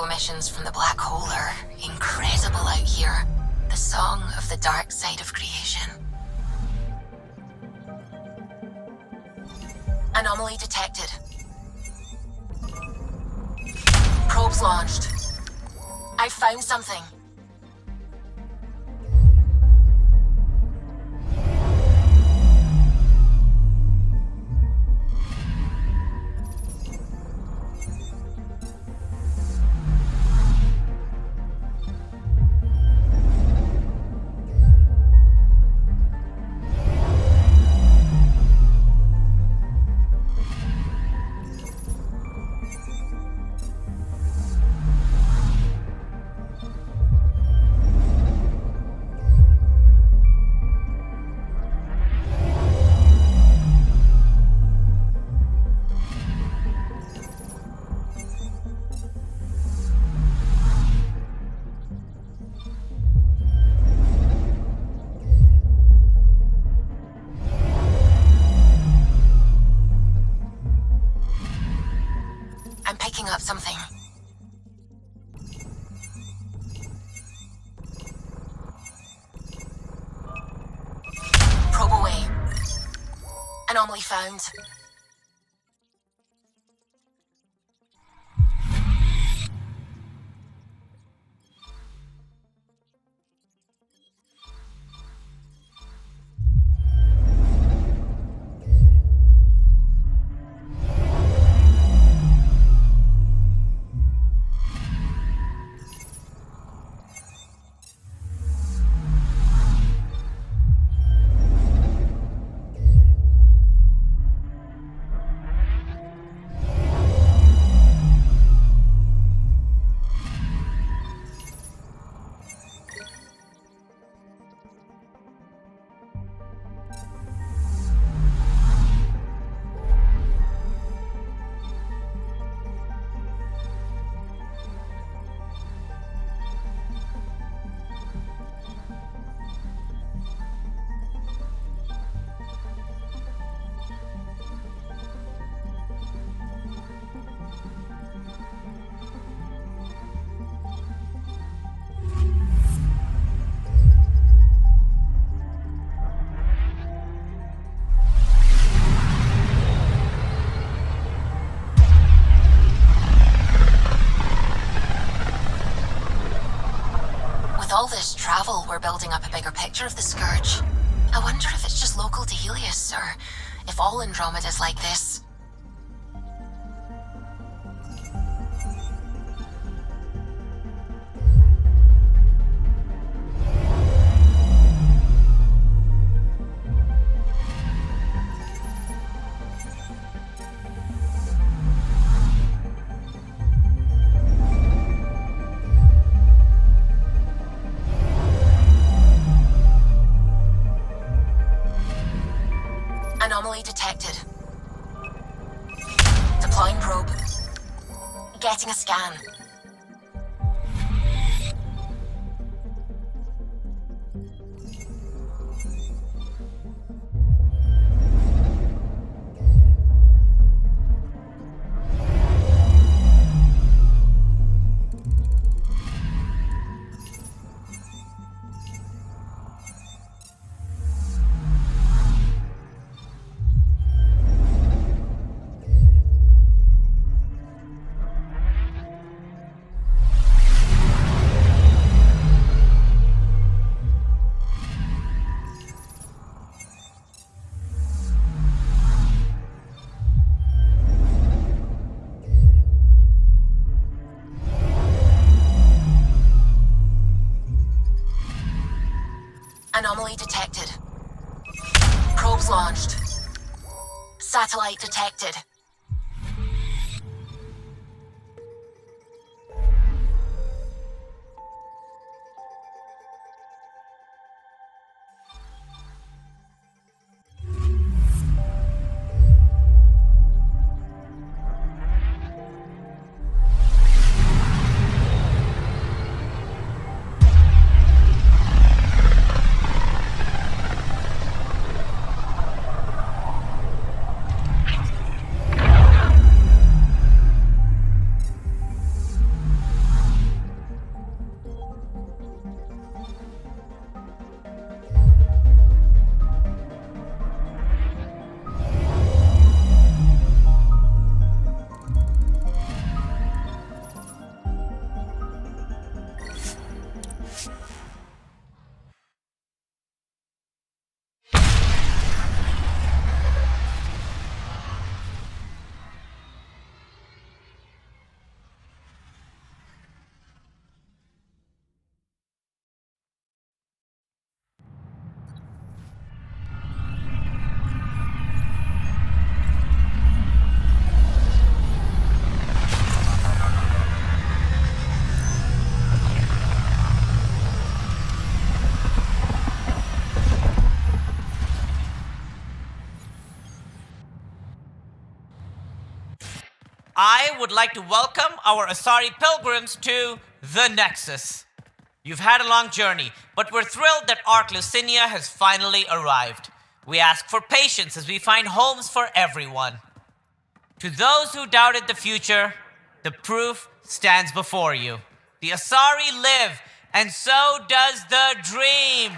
Emissions from the black hole are incredible out here. The song of the dark side of creation. Anomaly detected. Probes launched. I found something. Anomaly found. With all this travel, we're building up a bigger picture of the Scourge. I wonder if it's just local to Helios, or if all Andromeda's like this. Anomaly detected. Deploying probe. Getting a scan. Anomaly detected. Probes launched. Satellite detected. I would like to welcome our Asari pilgrims to the Nexus. You've had a long journey, but we're thrilled that Ark Lucinia has finally arrived. We ask for patience as we find homes for everyone. To those who doubted the future, the proof stands before you. The Asari live, and so does the dream.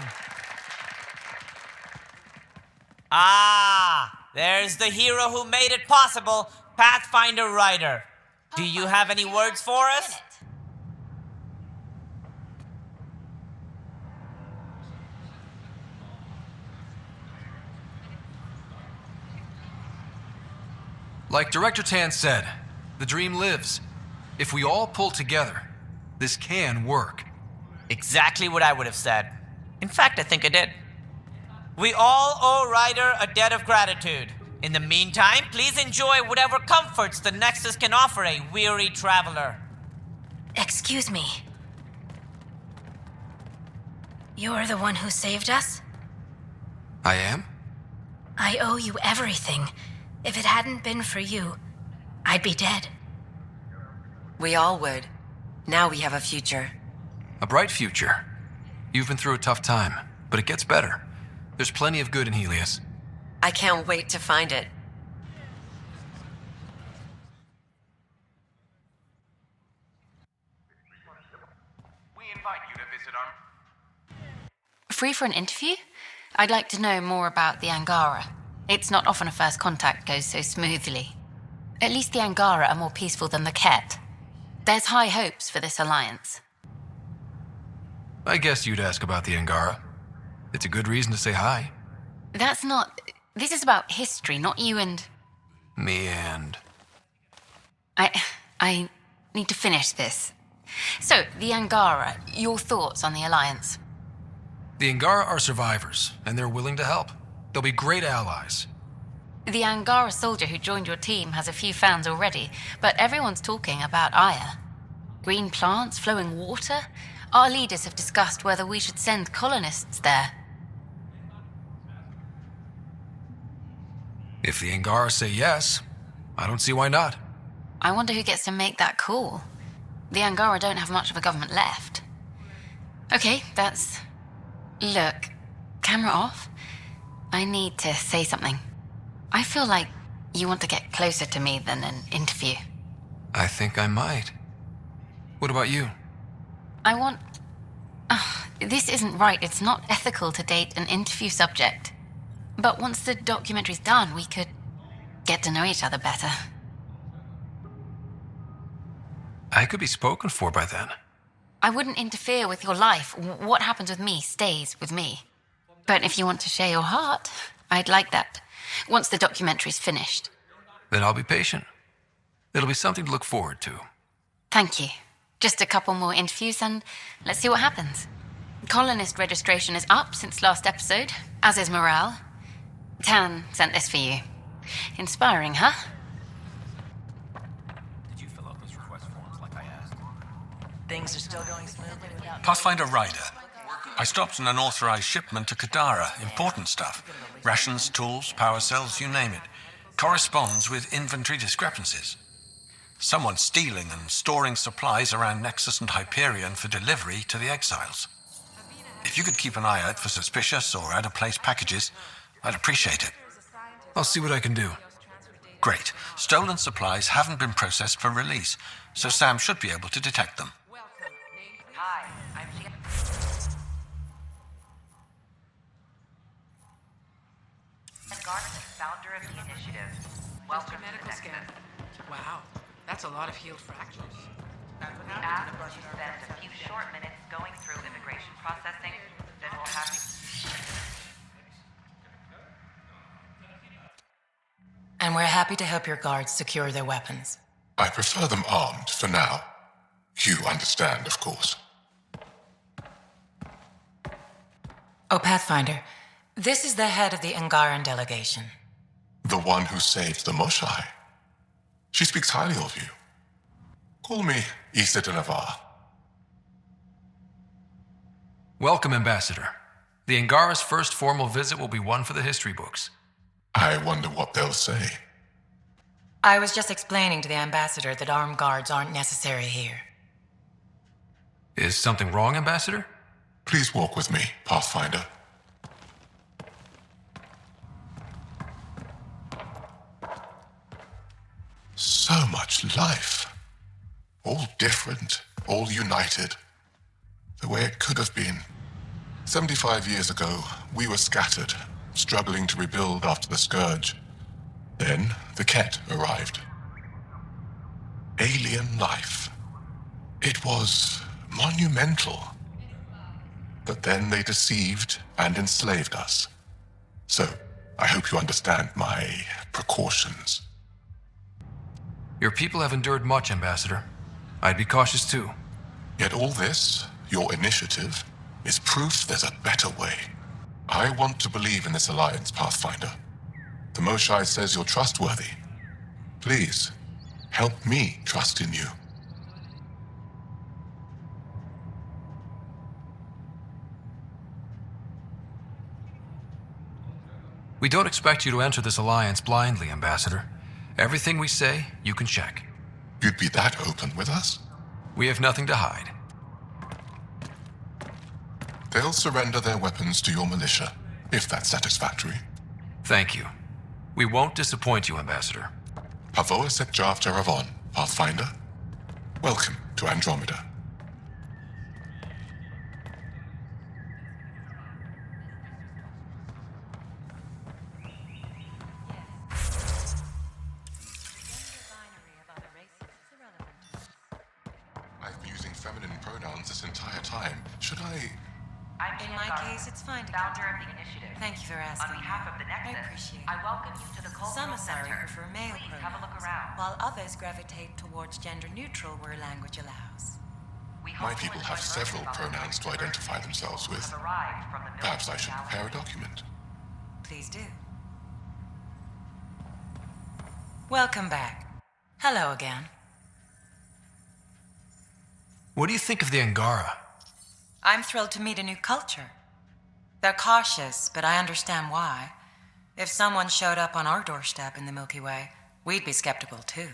Ah, there's the hero who made it possible, Pathfinder Ryder. Do you have any words for us? Like Director Tan said, the dream lives. If we all pull together, this can work. Exactly what I would have said. In fact, I think I did. We all owe Ryder a debt of gratitude. In the meantime, please enjoy whatever comforts the Nexus can offer a weary traveler. Excuse me. You're the one who saved us? I am? I owe you everything. If it hadn't been for you, I'd be dead. We all would. Now we have a future. A bright future. You've been through a tough time, but it gets better. There's plenty of good in Helios. I can't wait to find it. We invite you to visit our... Free for an interview? I'd like to know more about the Angara. It's not often a first contact goes so smoothly. At least the Angara are more peaceful than the Kett. There's high hopes for this alliance. I guess you'd ask about the Angara. It's a good reason to say hi. That's not... This is about history, not you and... Me and... I need to finish this. So, the Angara, your thoughts on the alliance? The Angara are survivors, and they're willing to help. They'll be great allies. The Angara soldier who joined your team has a few fans already, but everyone's talking about Aya. Green plants, flowing water? Our leaders have discussed whether we should send colonists there. If the Angara say yes, I don't see why not. I wonder who gets to make that call. The Angara don't have much of a government left. Okay, that's... Look, camera off. I need to say something. I feel like you want to get closer to me than an interview. I think I might. What about you? I want... this isn't right. It's not ethical to date an interview subject. But once the documentary's done, we could get to know each other better. I could be spoken for by then. I wouldn't interfere with your life. What happens with me stays with me. But if you want to share your heart, I'd like that. Once the documentary's finished. Then I'll be patient. It'll be something to look forward to. Thank you. Just a couple more interviews and let's see what happens. Colonist registration is up since last episode, as is morale. Tan sent this for you. Inspiring, huh? Did you fill out those request forms like I asked? Things are still going smoothly without... Pathfinder Ryder. I stopped an unauthorized shipment to Kadara. Important stuff. Rations, tools, power cells, you name it. Corresponds with inventory discrepancies. Someone stealing and storing supplies around Nexus and Hyperion for delivery to the exiles. If you could keep an eye out for suspicious or out-of-place packages, I'd appreciate it. I'll see what I can do. Great. Stolen supplies haven't been processed for release, so Sam should be able to detect them. Hi, I'm Garnet, founder of the Initiative. Welcome to the Nexus. Wow, that's a lot of healed fractures. We ask that you spend a few short minutes going through immigration processing, then we'll have you... And we're happy to help your guards secure their weapons. I prefer them armed for now. You understand, of course. Oh, Pathfinder, this is the head of the Angaran delegation. The one who saved the Moshai. She speaks highly of you. Call me Issa de Navarre. Welcome, Ambassador. The Angara's first formal visit will be one for the history books. I wonder what they'll say. I was just explaining to the Ambassador that armed guards aren't necessary here. Is something wrong, Ambassador? Please walk with me, Pathfinder. So much life. All different, all united. The way it could have been. 75 years ago, we were scattered, struggling to rebuild after the Scourge. Then the Kett arrived. Alien life. It was monumental. But then they deceived and enslaved us. So, I hope you understand my precautions. Your people have endured much, Ambassador. I'd be cautious too. Yet all this, your initiative, is proof there's a better way. I want to believe in this alliance, Pathfinder. The Moshae says you're trustworthy. Please, help me trust in you. We don't expect you to enter this alliance blindly, Ambassador. Everything we say, you can check. You'd be that open with us? We have nothing to hide. They'll surrender their weapons to your militia, if that's satisfactory. Thank you. We won't disappoint you, Ambassador. Pavoa set Jav Teravon, Pathfinder. Welcome to Andromeda. I've been using feminine pronouns this entire time. Should I... In my case, it's fine to founder of the initiative. Thank you for asking. On behalf of the Nexus, I appreciate it. I welcome you to the cultural Some Asari center. prefer male Please pronouns, have a look around. while others gravitate towards gender neutral where language allows. My people have several pronouns to identify themselves with. Perhaps I should prepare a document. Please do. Welcome back. Hello again. What do you think of the Angara? I'm thrilled to meet a new culture. They're cautious, but I understand why. If someone showed up on our doorstep in the Milky Way, we'd be skeptical too.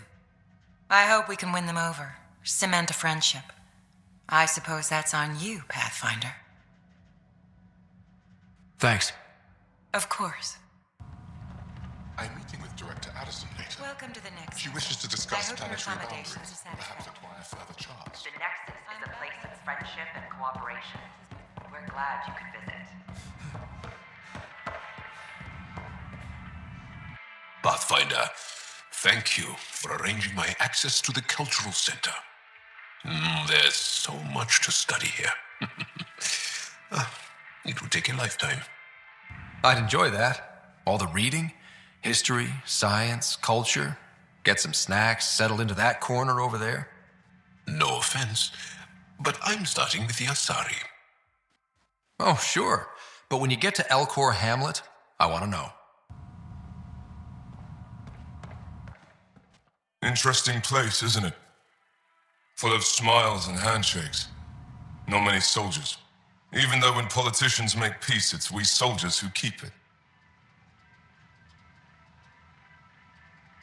I hope we can win them over, cement a friendship. I suppose that's on you, Pathfinder. Thanks. Of course. I'm meeting with Director Addison later. Welcome to the Nexus. She wishes to discuss I hope your planetary accommodations boundaries, are perhaps satisfactory. acquire further charts. The Nexus is a place of friendship and cooperation. We're glad you could visit. Pathfinder, thank you for arranging my access to the cultural center. There's so much to study here. It would take a lifetime. I'd enjoy that. All the reading, history, science, culture. Get some snacks, settle into that corner over there. No offense, but I'm starting with the Asari. Oh, sure. But when you get to Elcor Hamlet, I want to know. Interesting place, isn't it? Full of smiles and handshakes. Not many soldiers. Even though when politicians make peace, it's we soldiers who keep it.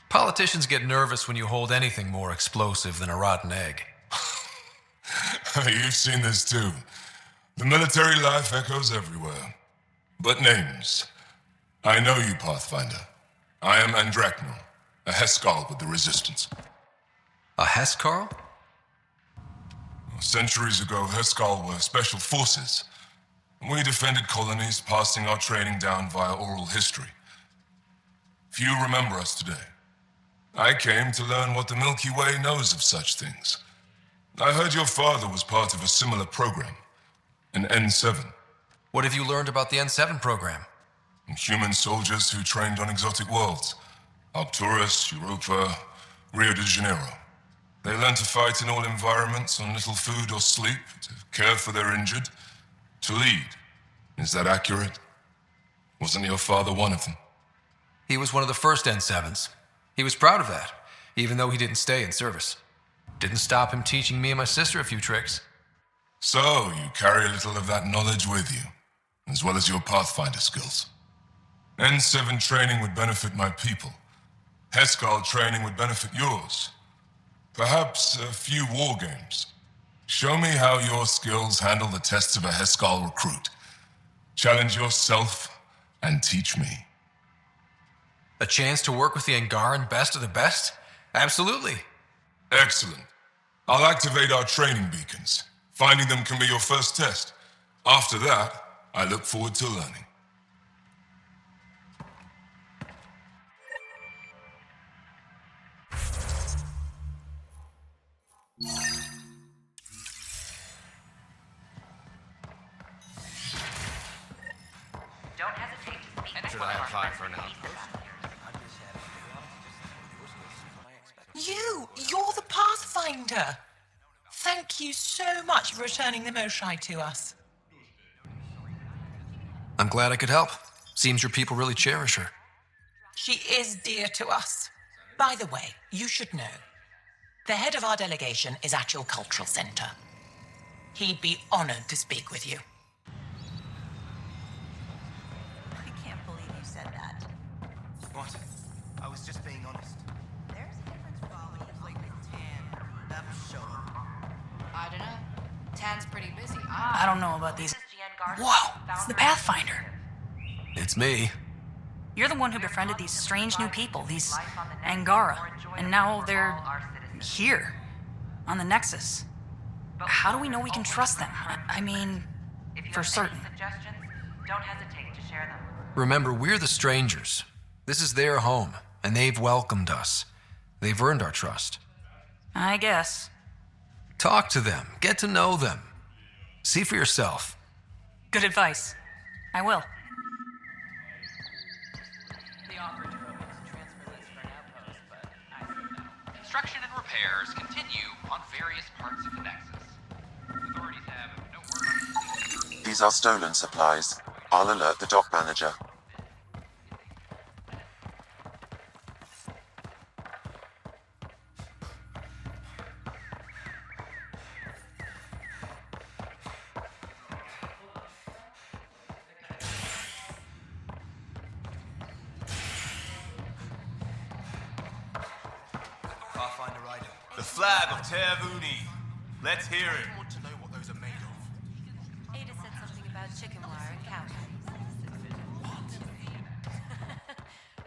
Politicians get nervous when you hold anything more explosive than a rotten egg. You've seen this too. The military life echoes everywhere. But names. I know you, Pathfinder. I am Andraknor, a Heskal with the Resistance. A Heskal? Centuries ago, Heskal were special forces. We defended colonies, passing our training down via oral history. Few remember us today. I came to learn what the Milky Way knows of such things. I heard your father was part of a similar program, an N7. What have you learned about the N7 program? Human soldiers who trained on exotic worlds. Arcturus, Europa, Rio de Janeiro. They learn to fight in all environments on little food or sleep, to care for their injured, to lead. Is that accurate? Wasn't your father one of them? He was one of the first N7s. He was proud of that, even though he didn't stay in service. Didn't stop him teaching me and my sister a few tricks. So, you carry a little of that knowledge with you, as well as your Pathfinder skills. N7 training would benefit my people. Heskal training would benefit yours. Perhaps a few war games. Show me how your skills handle the tests of a Heskal recruit. Challenge yourself and teach me. A chance to work with the Angaran best of the best? Absolutely. Excellent. I'll activate our training beacons. Finding them can be your first test. After that, I look forward to learning. Should I apply for an outpost? You're the Pathfinder! Thank you so much for returning the Moshai to us. I'm glad I could help. Seems your people really cherish her. She is dear to us. By the way, you should know. The head of our delegation is at your cultural center. He'd be honored to speak with you. I can't believe you said that. What? I was just being honest. There's a difference between Tan. Sure. I don't know. Tan's pretty busy. I don't know about these. Whoa, it's the Pathfinder. It's me. You're the one who befriended these strange new people, these Angara, and now they're here, on the Nexus. How do we know we can trust them? I mean, for certain. Don't hesitate to share them. Remember, we're the strangers. This is their home, and they've welcomed us. They've earned our trust. I guess. Talk to them. Get to know them. See for yourself. Good advice. I will. Construction and repairs continue on various parts of the Nexus. Authorities have no word on... These are stolen supplies. I'll alert the dock manager. Pathfinder Ryder. The flag of Tervuni. Let's hear it. I want to know what those are made of. Ada said something about chicken wire and cow.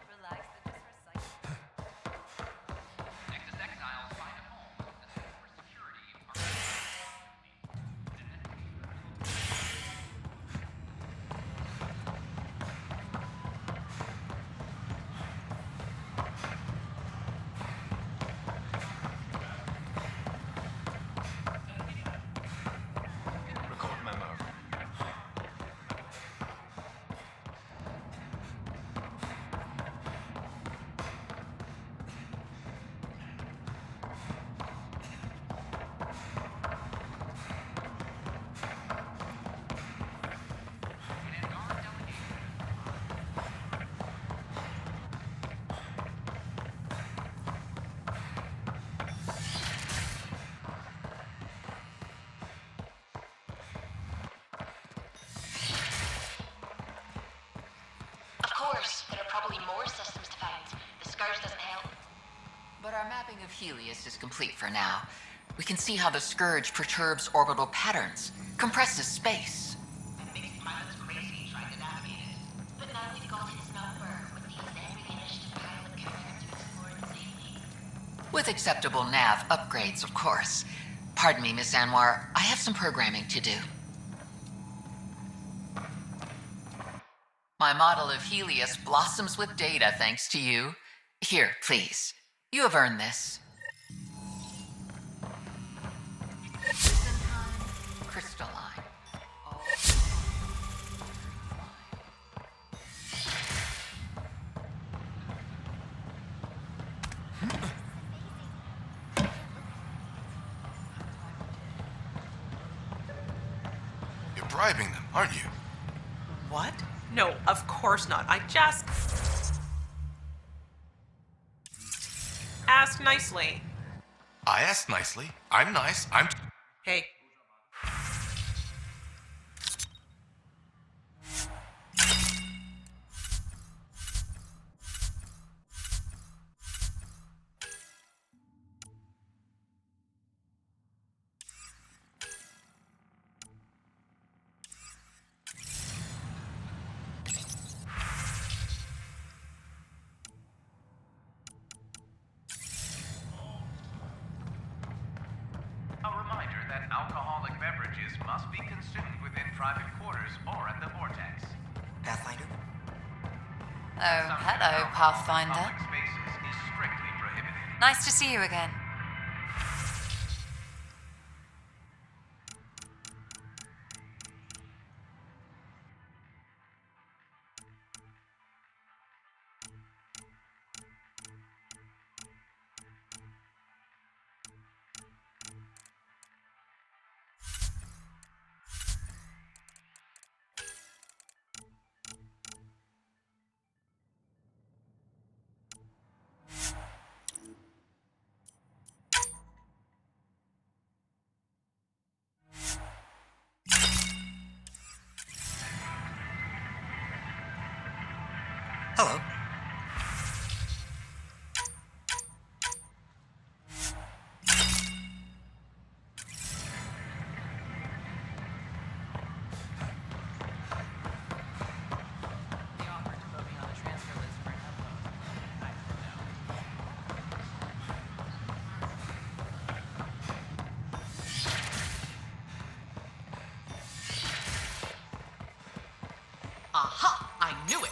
Relax, they're just recycling. Nexus exiles find a home with the super security Record memo. Of course, there are probably more systems to find. The Scourge doesn't help. But our mapping of Helios is complete for now. We can see how the Scourge perturbs orbital patterns, compresses space. It makes pilots crazy trying to navigate it. But now we've got its number with these every initiative pilot coming here to explore it safely. With acceptable nav upgrades, of course. Pardon me, Miss Anwar, I have some programming to do. My model of Helios blossoms with data thanks to you. Here, please. You have earned this. Crystalline. You're bribing them, aren't you? What? No, of course not. I just asked nicely. I asked nicely. I'm nice. I'm... Hey. A reminder that alcoholic beverages must be consumed within private quarters or at the vortex. Pathfinder? Oh, hello, Pathfinder. Public spaces is strictly prohibited. Nice to see you again. Hello. Aha! I knew it!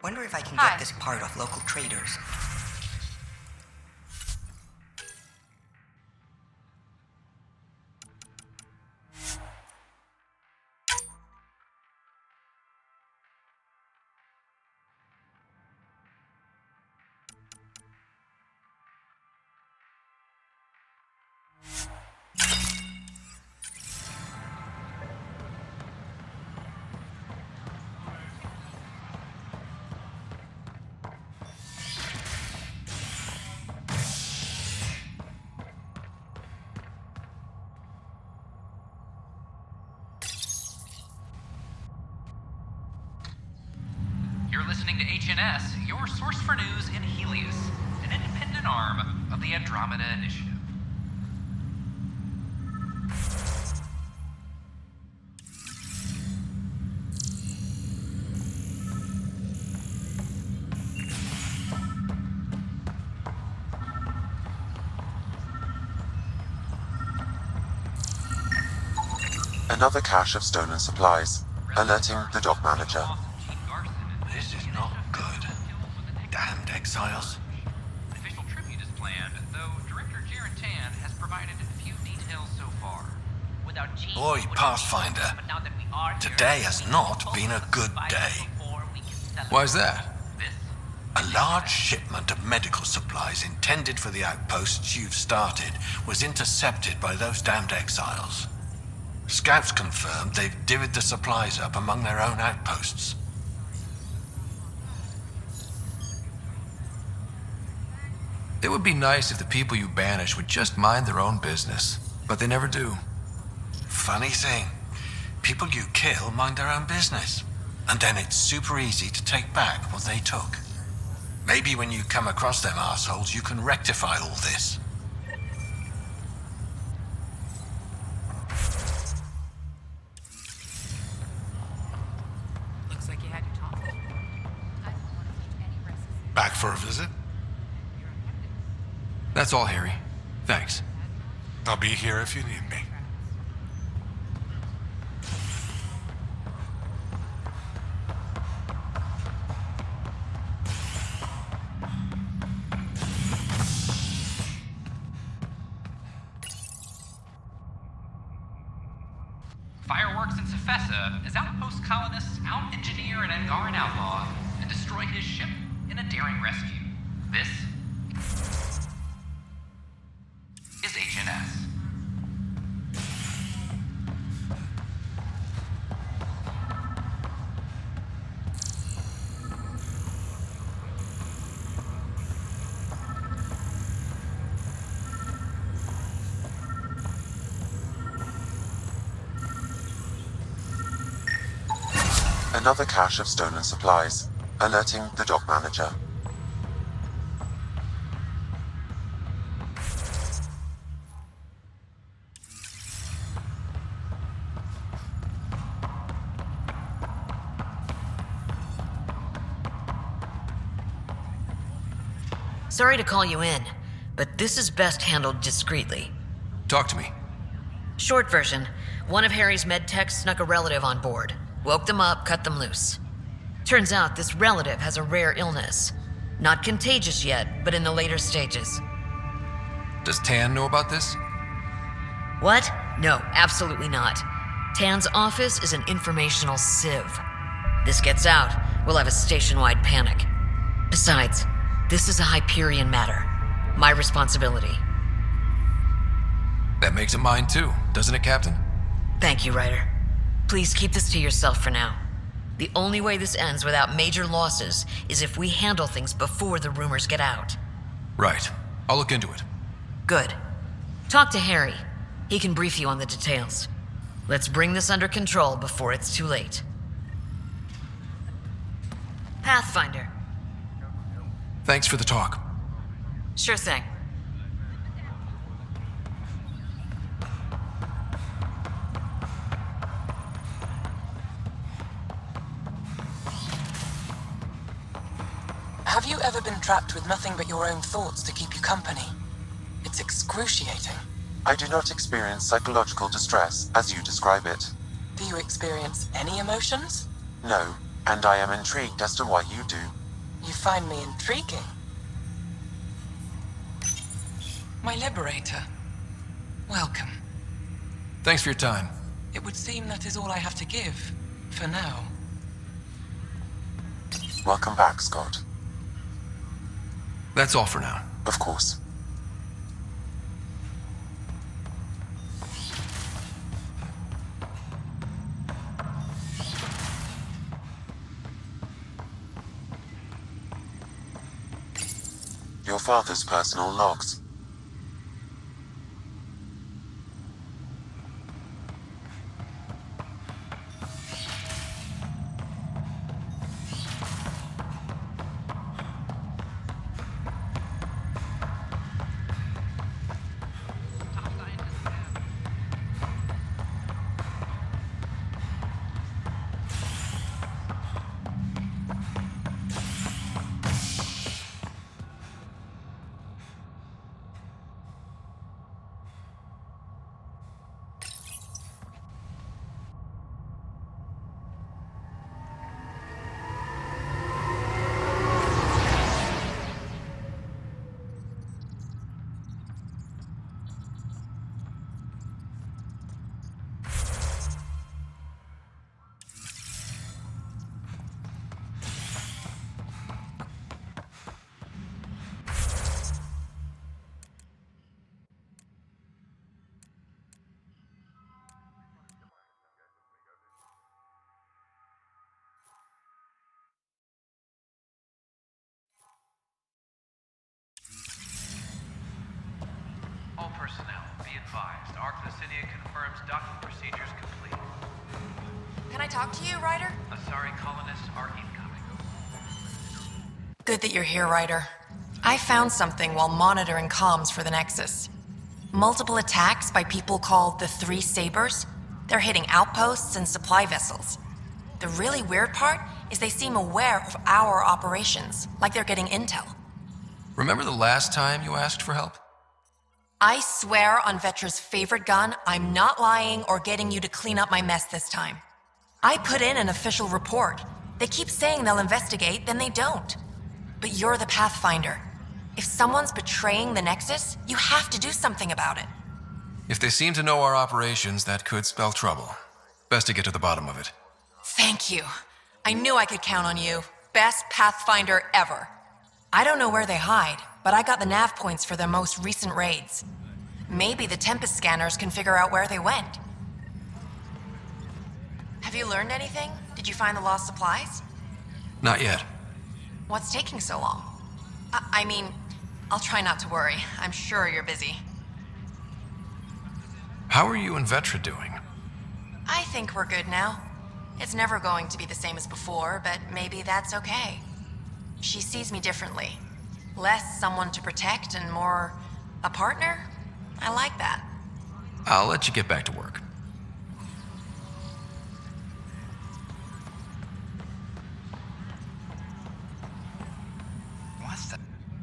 Wonder if I can get this part off local traders. You're listening to HNS, your source for news in Helios, an independent arm of the Andromeda Initiative. Another cache of stolen supplies, alerting the dock manager. This is not good. Damned exiles. An official tribute is planned, though Director Jared Tan has provided few details so far. Without Gene, Boy, Pathfinder, today has not been a good day. Why's that? A large shipment of medical supplies intended for the outposts you've started was intercepted by those damned exiles. Scouts confirmed they've divvied the supplies up among their own outposts. It would be nice if the people you banish would just mind their own business, but they never do. Funny thing, people you kill mind their own business, and then it's super easy to take back what they took. Maybe when you come across them assholes, you can rectify all this. Looks like you had your talk. Back for a visit? That's all, Harry. Thanks. I'll be here if you need me. Fireworks in Cephessa as outpost colonists out-engineer an Angaran outlaw and destroy his ship in a daring rescue. This is HNS. Another cache of stolen supplies, alerting the dock manager. Sorry to call you in, but this is best handled discreetly. Talk to me. Short version, one of Harry's med techs snuck a relative on board. Woke them up, cut them loose. Turns out this relative has a rare illness. Not contagious yet, but in the later stages. Does Tan know about this? What? No, absolutely not. Tan's office is an informational sieve. This gets out, we'll have a station-wide panic. Besides, this is a Hyperion matter. My responsibility. That makes it mine too, doesn't it, Captain? Thank you, Ryder. Please keep this to yourself for now. The only way this ends without major losses is if we handle things before the rumors get out. Right. I'll look into it. Good. Talk to Harry. He can brief you on the details. Let's bring this under control before it's too late. Pathfinder. Thanks for the talk. Sure thing. Have you ever been trapped with nothing but your own thoughts to keep you company? It's excruciating. I do not experience psychological distress as you describe it. Do you experience any emotions? No, and I am intrigued as to why you do. You find me intriguing. My liberator. Welcome. Thanks for your time. It would seem that is all I have to give, for now. Welcome back, Scott. That's all for now. Of course. Your father's personal logs. All personnel, be advised. Arclusinia confirms docking procedures complete. Can I talk to you, Ryder? Asari colonists are incoming. Good that you're here, Ryder. I found something while monitoring comms for the Nexus. Multiple attacks by people called the Three Sabers. They're hitting outposts and supply vessels. The really weird part is they seem aware of our operations, like they're getting intel. Remember the last time you asked for help? I swear on Vetra's favorite gun, I'm not lying or getting you to clean up my mess this time. I put in an official report. They keep saying they'll investigate, then they don't. But you're the Pathfinder. If someone's betraying the Nexus, you have to do something about it. If they seem to know our operations, that could spell trouble. Best to get to the bottom of it. Thank you. I knew I could count on you. Best Pathfinder ever. I don't know where they hide, but I got the nav points for their most recent raids. Maybe the Tempest scanners can figure out where they went. Have you learned anything? Did you find the lost supplies? Not yet. What's taking so long? I mean, I'll try not to worry. I'm sure you're busy. How are you and Vetra doing? I think we're good now. It's never going to be the same as before, but maybe that's okay. She sees me differently. Less someone to protect and more a partner? I like that. I'll let you get back to work.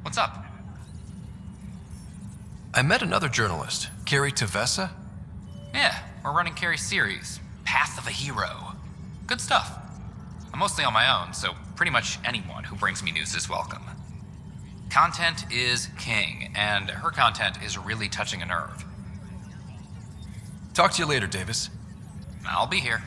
What's up? I met another journalist, Carrie Tavessa. Yeah, we're running Carrie's series, Path of a Hero. Good stuff. I'm mostly on my own, so pretty much anyone who brings me news is welcome. Content is king, and her content is really touching a nerve. Talk to you later, Davis. I'll be here.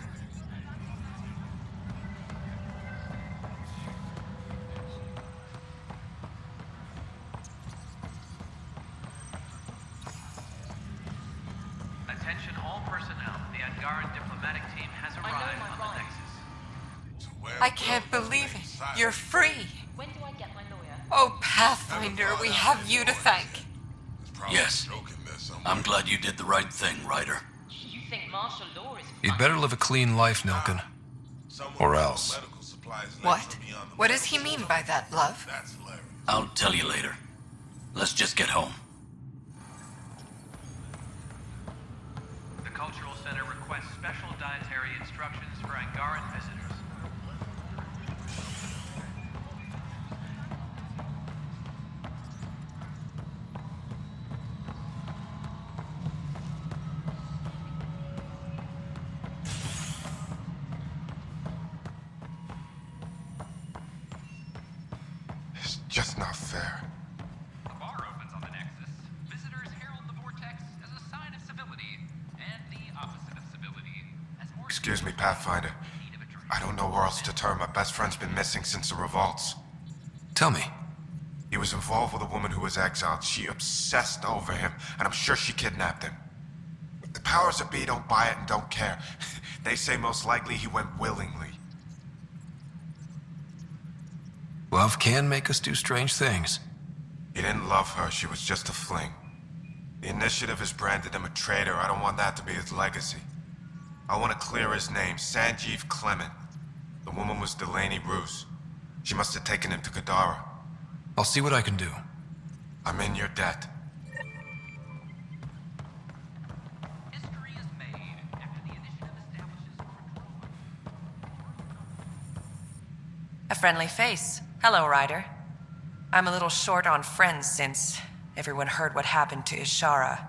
Attention all personnel. The Angaran diplomatic team has arrived on the Nexus. I can't believe it. You're free. When do I get my lawyer? Oh, Pathfinder, we have you to thank. Yes. I'm glad you did the right thing, Ryder. You think martial law is... You'd better live a clean life, Nilkin. Or else. What? What does he mean by that, love? I'll tell you later. Let's just get home. The Cultural Center requests special dietary instructions for Angaran visitors. It's just not fair. The bar opens on the Nexus. Visitors herald the vortex as a sign of civility, and the opposite of civility as more... Excuse me, Pathfinder. I don't know where else to turn. My best friend's been missing since the revolts. Tell me. He was involved with a woman who was exiled. She obsessed over him, and I'm sure she kidnapped him. The powers that be don't buy it and don't care. They say most likely he went willingly. Love can make us do strange things. He didn't love her. She was just a fling. The Initiative has branded him a traitor. I don't want that to be his legacy. I want to clear his name, Sanjeev Clement. The woman was Delaney Roos. She must have taken him to Kadara. I'll see what I can do. I'm in your debt. History is made after the Initiative establishes... A friendly face. Hello, Ryder. I'm a little short on friends since everyone heard what happened to Ishara.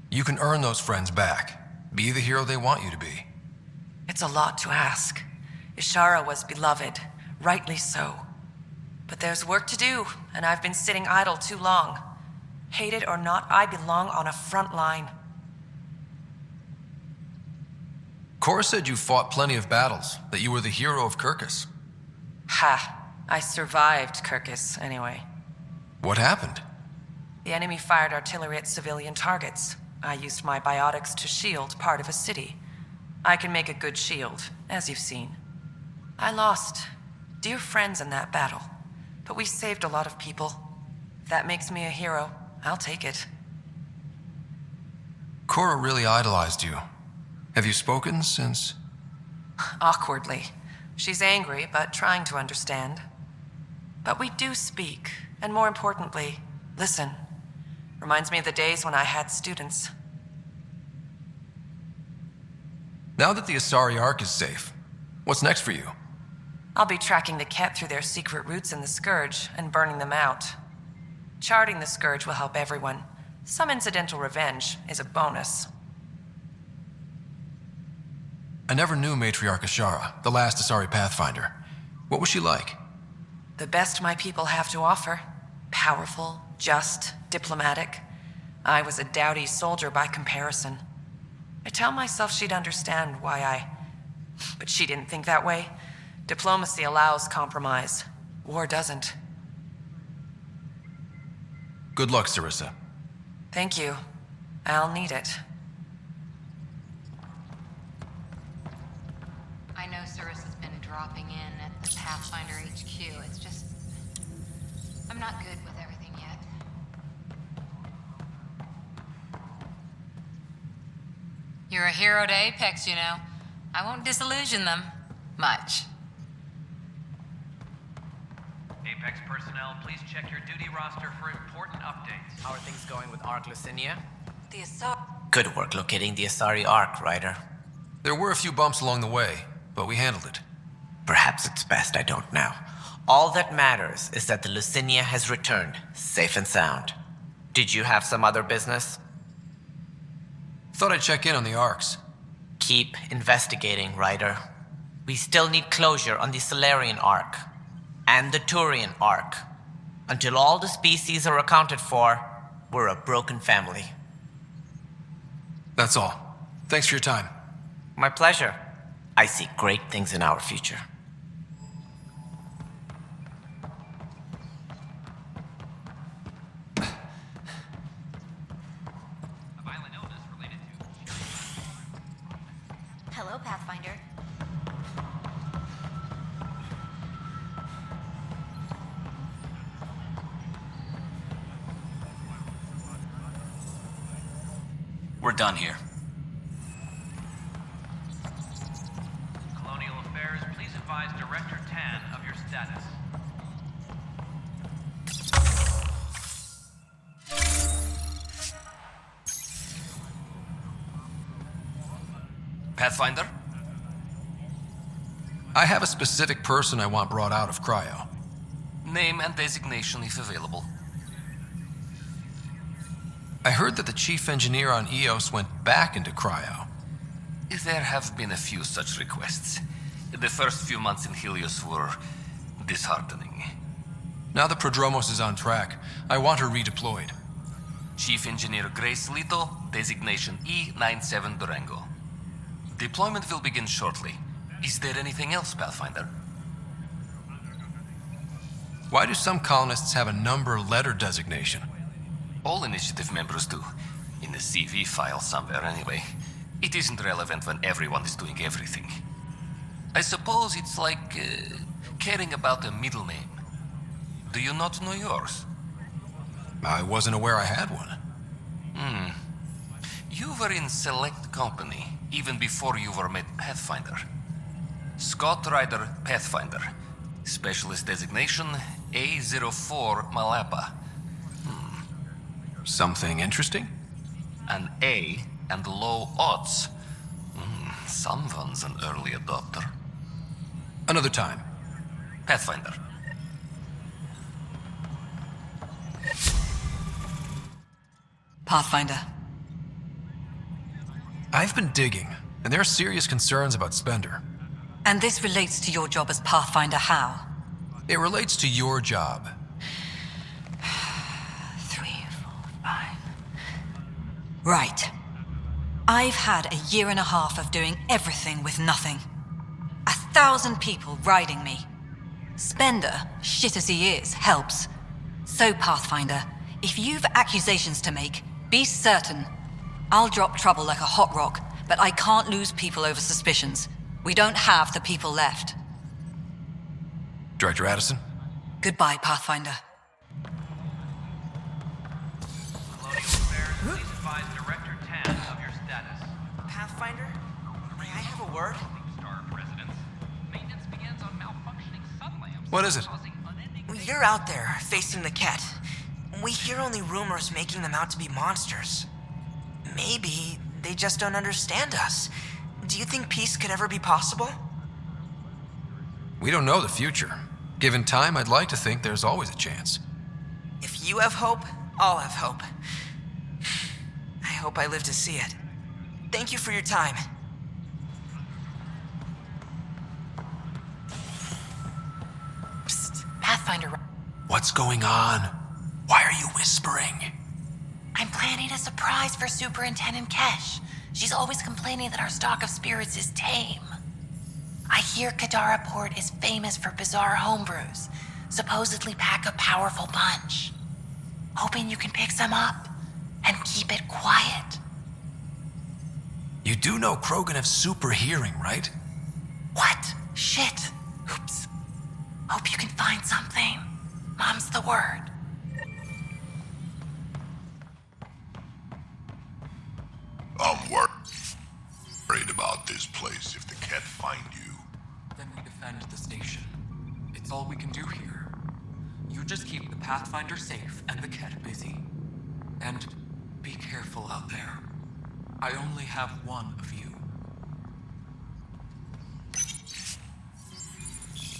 You can earn those friends back. Be the hero they want you to be. It's a lot to ask. Ishara was beloved, rightly so. But there's work to do, and I've been sitting idle too long. Hate it or not, I belong on a front line. Cora said you fought plenty of battles, that you were the hero of Kirkus. Ha! I survived Kirkus, anyway. What happened? The enemy fired artillery at civilian targets. I used my biotics to shield part of a city. I can make a good shield, as you've seen. I lost dear friends in that battle, but we saved a lot of people. If that makes me a hero, I'll take it. Cora really idolized you. Have you spoken since? Awkwardly. She's angry, but trying to understand. But we do speak, and more importantly, listen. Reminds me of the days when I had students. Now that the Asari Ark is safe, what's next for you? I'll be tracking the Kett through their secret routes in the Scourge and burning them out. Charting the Scourge will help everyone. Some incidental revenge is a bonus. I never knew Matriarch Ashara, the last Asari Pathfinder. What was she like? The best my people have to offer. Powerful, just, diplomatic. I was a dowdy soldier by comparison. I tell myself she'd understand why But she didn't think that way. Diplomacy allows compromise. War doesn't. Good luck, Sarissa. Thank you. I'll need it. I know Sarissa's been dropping in at the Pathfinder HQ. It's just... I'm not good with everything yet. You're a hero to Apex, you know. I won't disillusion them. Much. Apex personnel, please check your duty roster for important updates. How are things going with Ark Lucinia? The Asari... Good work locating the Asari Ark, Ryder. There were a few bumps along the way, but we handled it. Perhaps it's best I don't now. All that matters is that the Lucinia has returned, safe and sound. Did you have some other business? Thought I'd check in on the Arks. Keep investigating, Ryder. We still need closure on the Solarian Ark and the Turian Ark. Until all the species are accounted for, we're a broken family. That's all. Thanks for your time. My pleasure. I see great things in our future. Hello, Pathfinder. We're done here. Colonial Affairs, please advise Director Tan of your status. Pathfinder? I have a specific person I want brought out of cryo. Name and designation if available. I heard that the chief engineer on EOS went back into cryo. There have been a few such requests. The first few months in Helios were disheartening. Now that Prodromos is on track, I want her redeployed. Chief Engineer Grace Lito, designation E97 Durango. Deployment will begin shortly. Is there anything else, Pathfinder? Why do some colonists have a number letter designation? All Initiative members do. In the CV file somewhere, anyway. It isn't relevant when everyone is doing everything. I suppose it's like caring about a middle name. Do you not know yours? I wasn't aware I had one. You were in select company, even before you were made Pathfinder. Scott Ryder, Pathfinder. Specialist designation, A04 Malapa. Something interesting? An A and low odds. Someone's an early adopter. Another time. Pathfinder. Pathfinder. I've been digging, and there are serious concerns about Spender. And this relates to your job as Pathfinder how? It relates to your job. 3, 4, 5. Right. I've had a year and a half of doing everything with nothing. 1,000 people riding me. Spender, shit as he is, helps. So, Pathfinder, if you've accusations to make, be certain. I'll drop trouble like a hot rock, but I can't lose people over suspicions. We don't have the people left. Director Addison? Goodbye, Pathfinder. Colonial Affairs, please advise Director Tan of your status. Pathfinder? May I have a word? Star residents. Maintenance begins on malfunctioning sun lamps. What is it? You're out there, facing the Kett. We hear only rumors making them out to be monsters. Maybe they just don't understand us. Do you think peace could ever be possible? We don't know the future. Given time, I'd like to think there's always a chance. If you have hope, I'll have hope. I hope I live to see it. Thank you for your time. Psst, Pathfinder. What's going on? Why are you whispering? I I'm planning a surprise for Superintendent Kesh. She's always complaining that our stock of spirits is tame. I hear Kadara Port is famous for bizarre homebrews, supposedly pack a powerful punch. Hoping you can pick some up and keep it quiet. You do know Krogan have super hearing, right? What? Shit. Oops. Hope you can find something. Mom's the word. I'm worried about this place if the Kett find you. Then we defend the station. It's all we can do here. You just keep the Pathfinder safe and the Kett busy. And be careful out there. I only have one of you.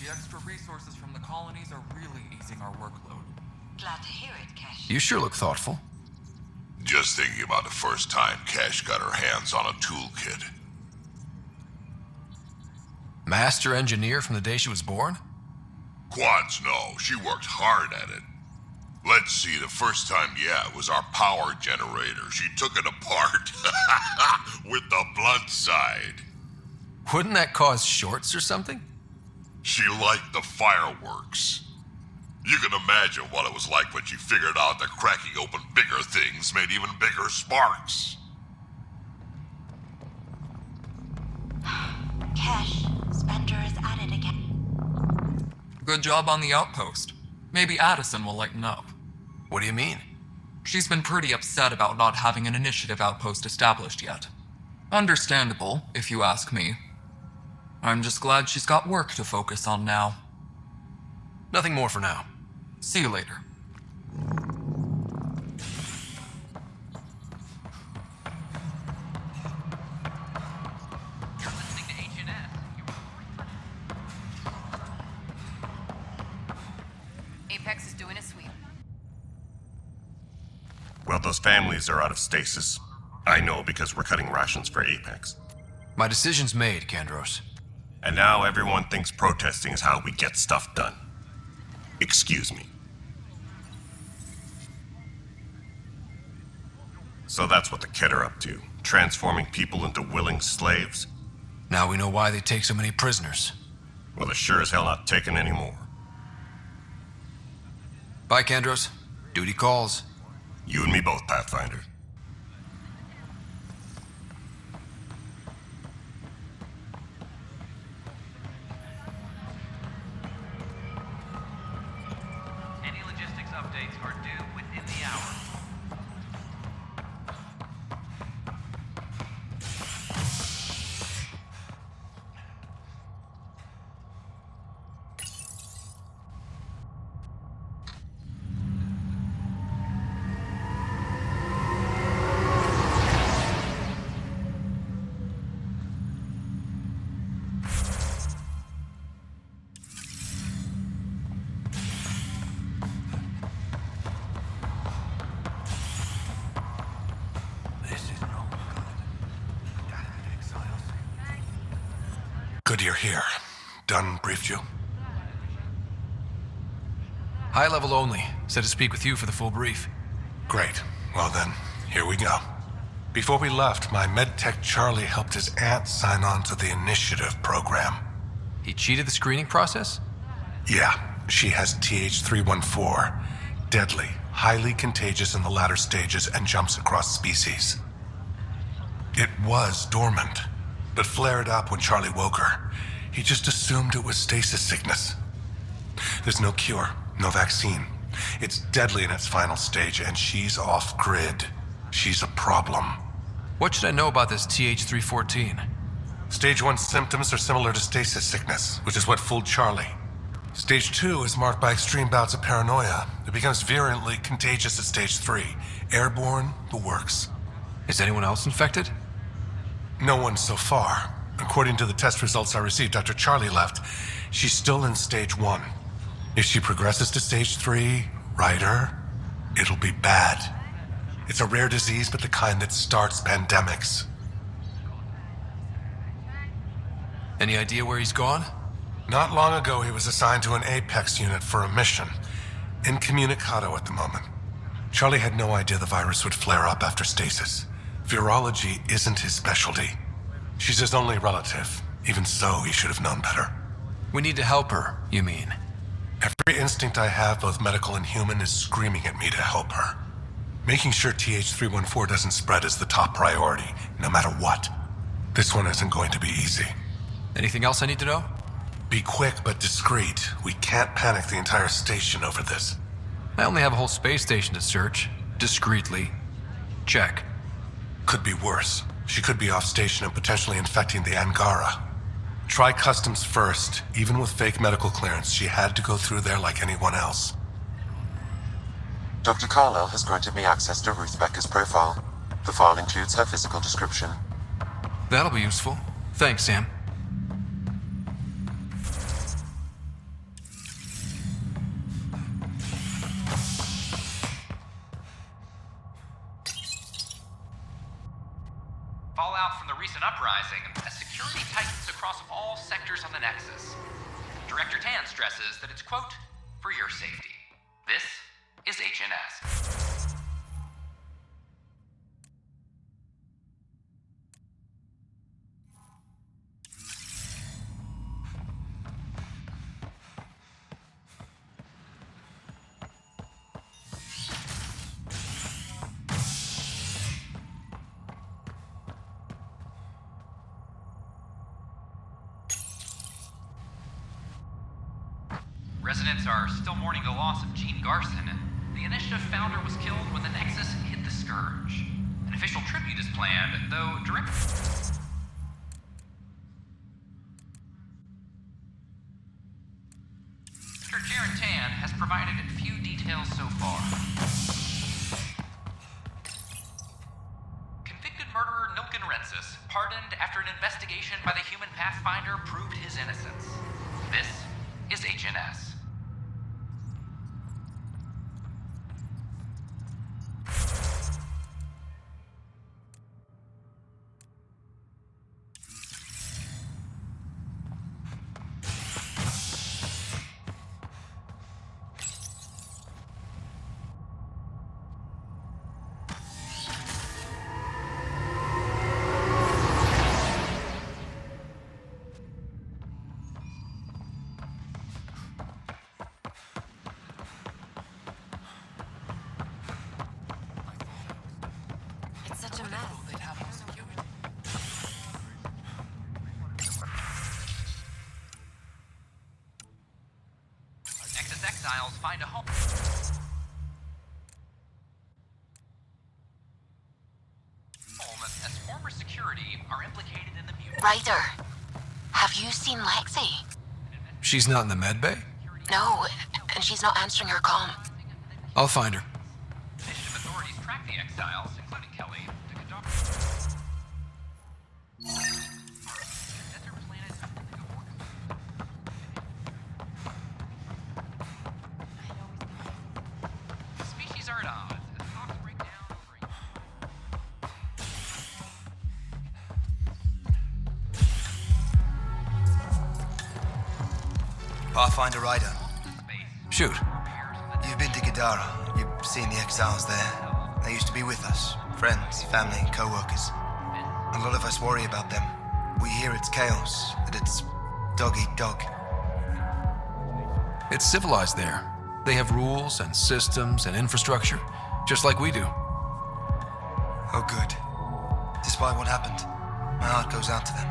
The extra resources from the colonies are really easing our workload. Glad to hear it, Kesh. You sure look thoughtful. Just thinking about the first time Cash got her hands on a toolkit. Master engineer from the day she was born? Quads, no. She worked hard at it. Let's see, the first time, it was our power generator. She took it apart. With the blunt side. Wouldn't that cause shorts or something? She liked the fireworks. You can imagine what it was like when she figured out that cracking open bigger things made even bigger sparks. Kesh, Spender is at it again. Good job on the outpost. Maybe Addison will lighten up. What do you mean? She's been pretty upset about not having an initiative outpost established yet. Understandable, if you ask me. I'm just glad she's got work to focus on now. Nothing more for now. See you later. You're listening to H&S. Apex is doing a sweep. Well, those families are out of stasis. I know because we're cutting rations for Apex. My decision's made, Kandros. And now everyone thinks protesting is how we get stuff done. Excuse me. So that's what the Kett are up to, transforming people into willing slaves? Now we know why they take so many prisoners. Well, they're sure as hell not taking any more. Bye, Kandros. Duty calls. You and me both, Pathfinder. Any logistics updates are due within the hour. Good you're here. Dunn briefed you? High level only. Said to speak with you for the full brief. Great. Well then, here we go. Before we left, my medtech Charlie helped his aunt sign on to the Initiative program. He cheated the screening process? Yeah, she has TH314. Deadly, highly contagious in the latter stages and jumps across species. It was dormant, but flared up when Charlie woke her. He just assumed it was stasis sickness. There's no cure, no vaccine. It's deadly in its final stage, and she's off-grid. She's a problem. What should I know about this TH314? Stage 1 symptoms are similar to stasis sickness, which is what fooled Charlie. Stage 2 is marked by extreme bouts of paranoia. It becomes virulently contagious at Stage 3. Airborne, the works. Is anyone else infected? No one so far. According to the test results I received after Charlie left, she's still in Stage 1. If she progresses to Stage 3, Ryder, it'll be bad. It's a rare disease, but the kind that starts pandemics. Any idea where he's gone? Not long ago, he was assigned to an Apex unit for a mission. Incommunicado at the moment. Charlie had no idea the virus would flare up after stasis. Virology isn't his specialty. She's his only relative. Even so, he should have known better. We need to help her, you mean? Every instinct I have, both medical and human, is screaming at me to help her. Making sure TH314 doesn't spread is the top priority, no matter what. This one isn't going to be easy. Anything else I need to know? Be quick but discreet. We can't panic the entire station over this. I only have a whole space station to search. Discreetly. Check. Could be worse. She could be off station and potentially infecting the Angara. Try customs first. Even with fake medical clearance, she had to go through there like anyone else. Dr. Carlyle has granted me access to Ruth Becker's profile. The file includes her physical description. That'll be useful. Thanks, Sam. Fallout from the recent uprising as security tightens across all sectors on the Nexus. Director Tan stresses that it's, quote, for your safety. This is HNS. Residents are still mourning the loss of Gene Garson. The Initiative founder was killed when the Nexus hit the Scourge. An official tribute is planned, though Director Jaren Tan has provided few details so far. Convicted murderer Nilken Rensis, pardoned after an investigation by the human Pathfinder proved his innocence. This is HNS. Exiles find a home. As former security are implicated in the mutiny. Ryder, have you seen Lexi? She's not in the med bay? No, and she's not answering her comm. I'll find her. Initiative authorities track the exiles, including Kelly, to Kadar. Species are at odds as talks break down over. Pathfinder Ryder. Shoot. You've been to Kadara. You've seen the exiles there. They used to be with us. Friends, family, co-workers. A lot of us worry about them. We hear it's chaos, that it's dog eat dog. It's civilized there. They have rules and systems and infrastructure, just like we do. Oh, good. Despite what happened, my heart goes out to them.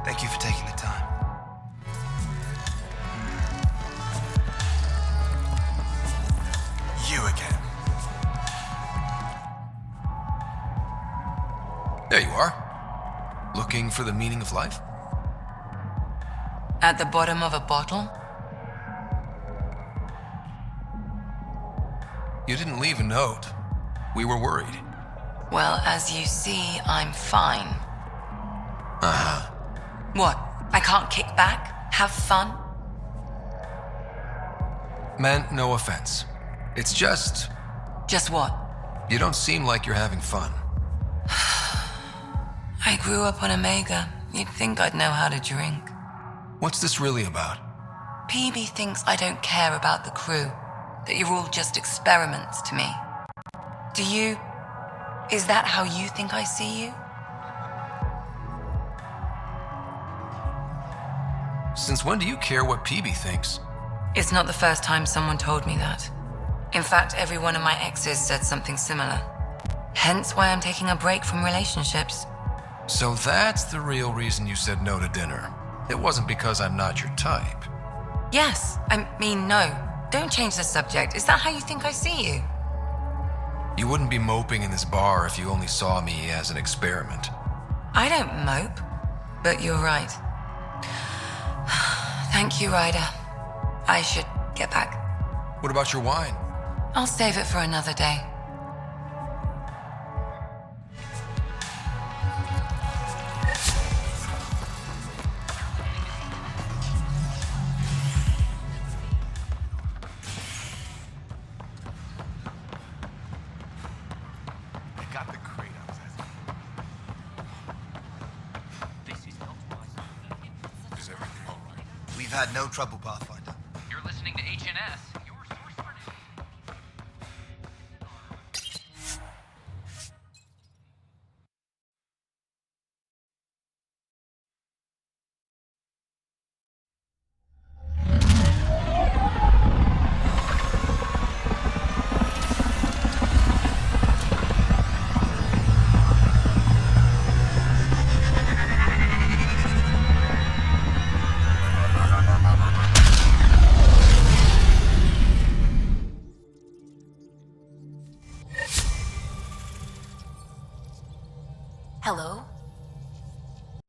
Thank you for taking the time. You again. There you are. Looking for the meaning of life? At the bottom of a bottle? You didn't leave a note. We were worried. Well, as you see, I'm fine. Uh-huh. What? I can't kick back? Have fun? Meant no offense. It's just... Just what? You don't seem like you're having fun. I grew up on Omega. You'd think I'd know how to drink. What's this really about? PB thinks I don't care about the crew, that you're all just experiments to me. Is that how you think I see you? Since when do you care what PB thinks? It's not the first time someone told me that. In fact, every one of my exes said something similar. Hence why I'm taking a break from relationships. So that's the real reason you said no to dinner. It wasn't because I'm not your type. Yes, I mean, no. Don't change the subject. Is that how you think I see you? You wouldn't be moping in this bar if you only saw me as an experiment. I don't mope, but you're right. Thank you, Ryder. I should get back. What about your wine? I'll save it for another day. We've had no trouble, Pathfinder. You're listening to HNS.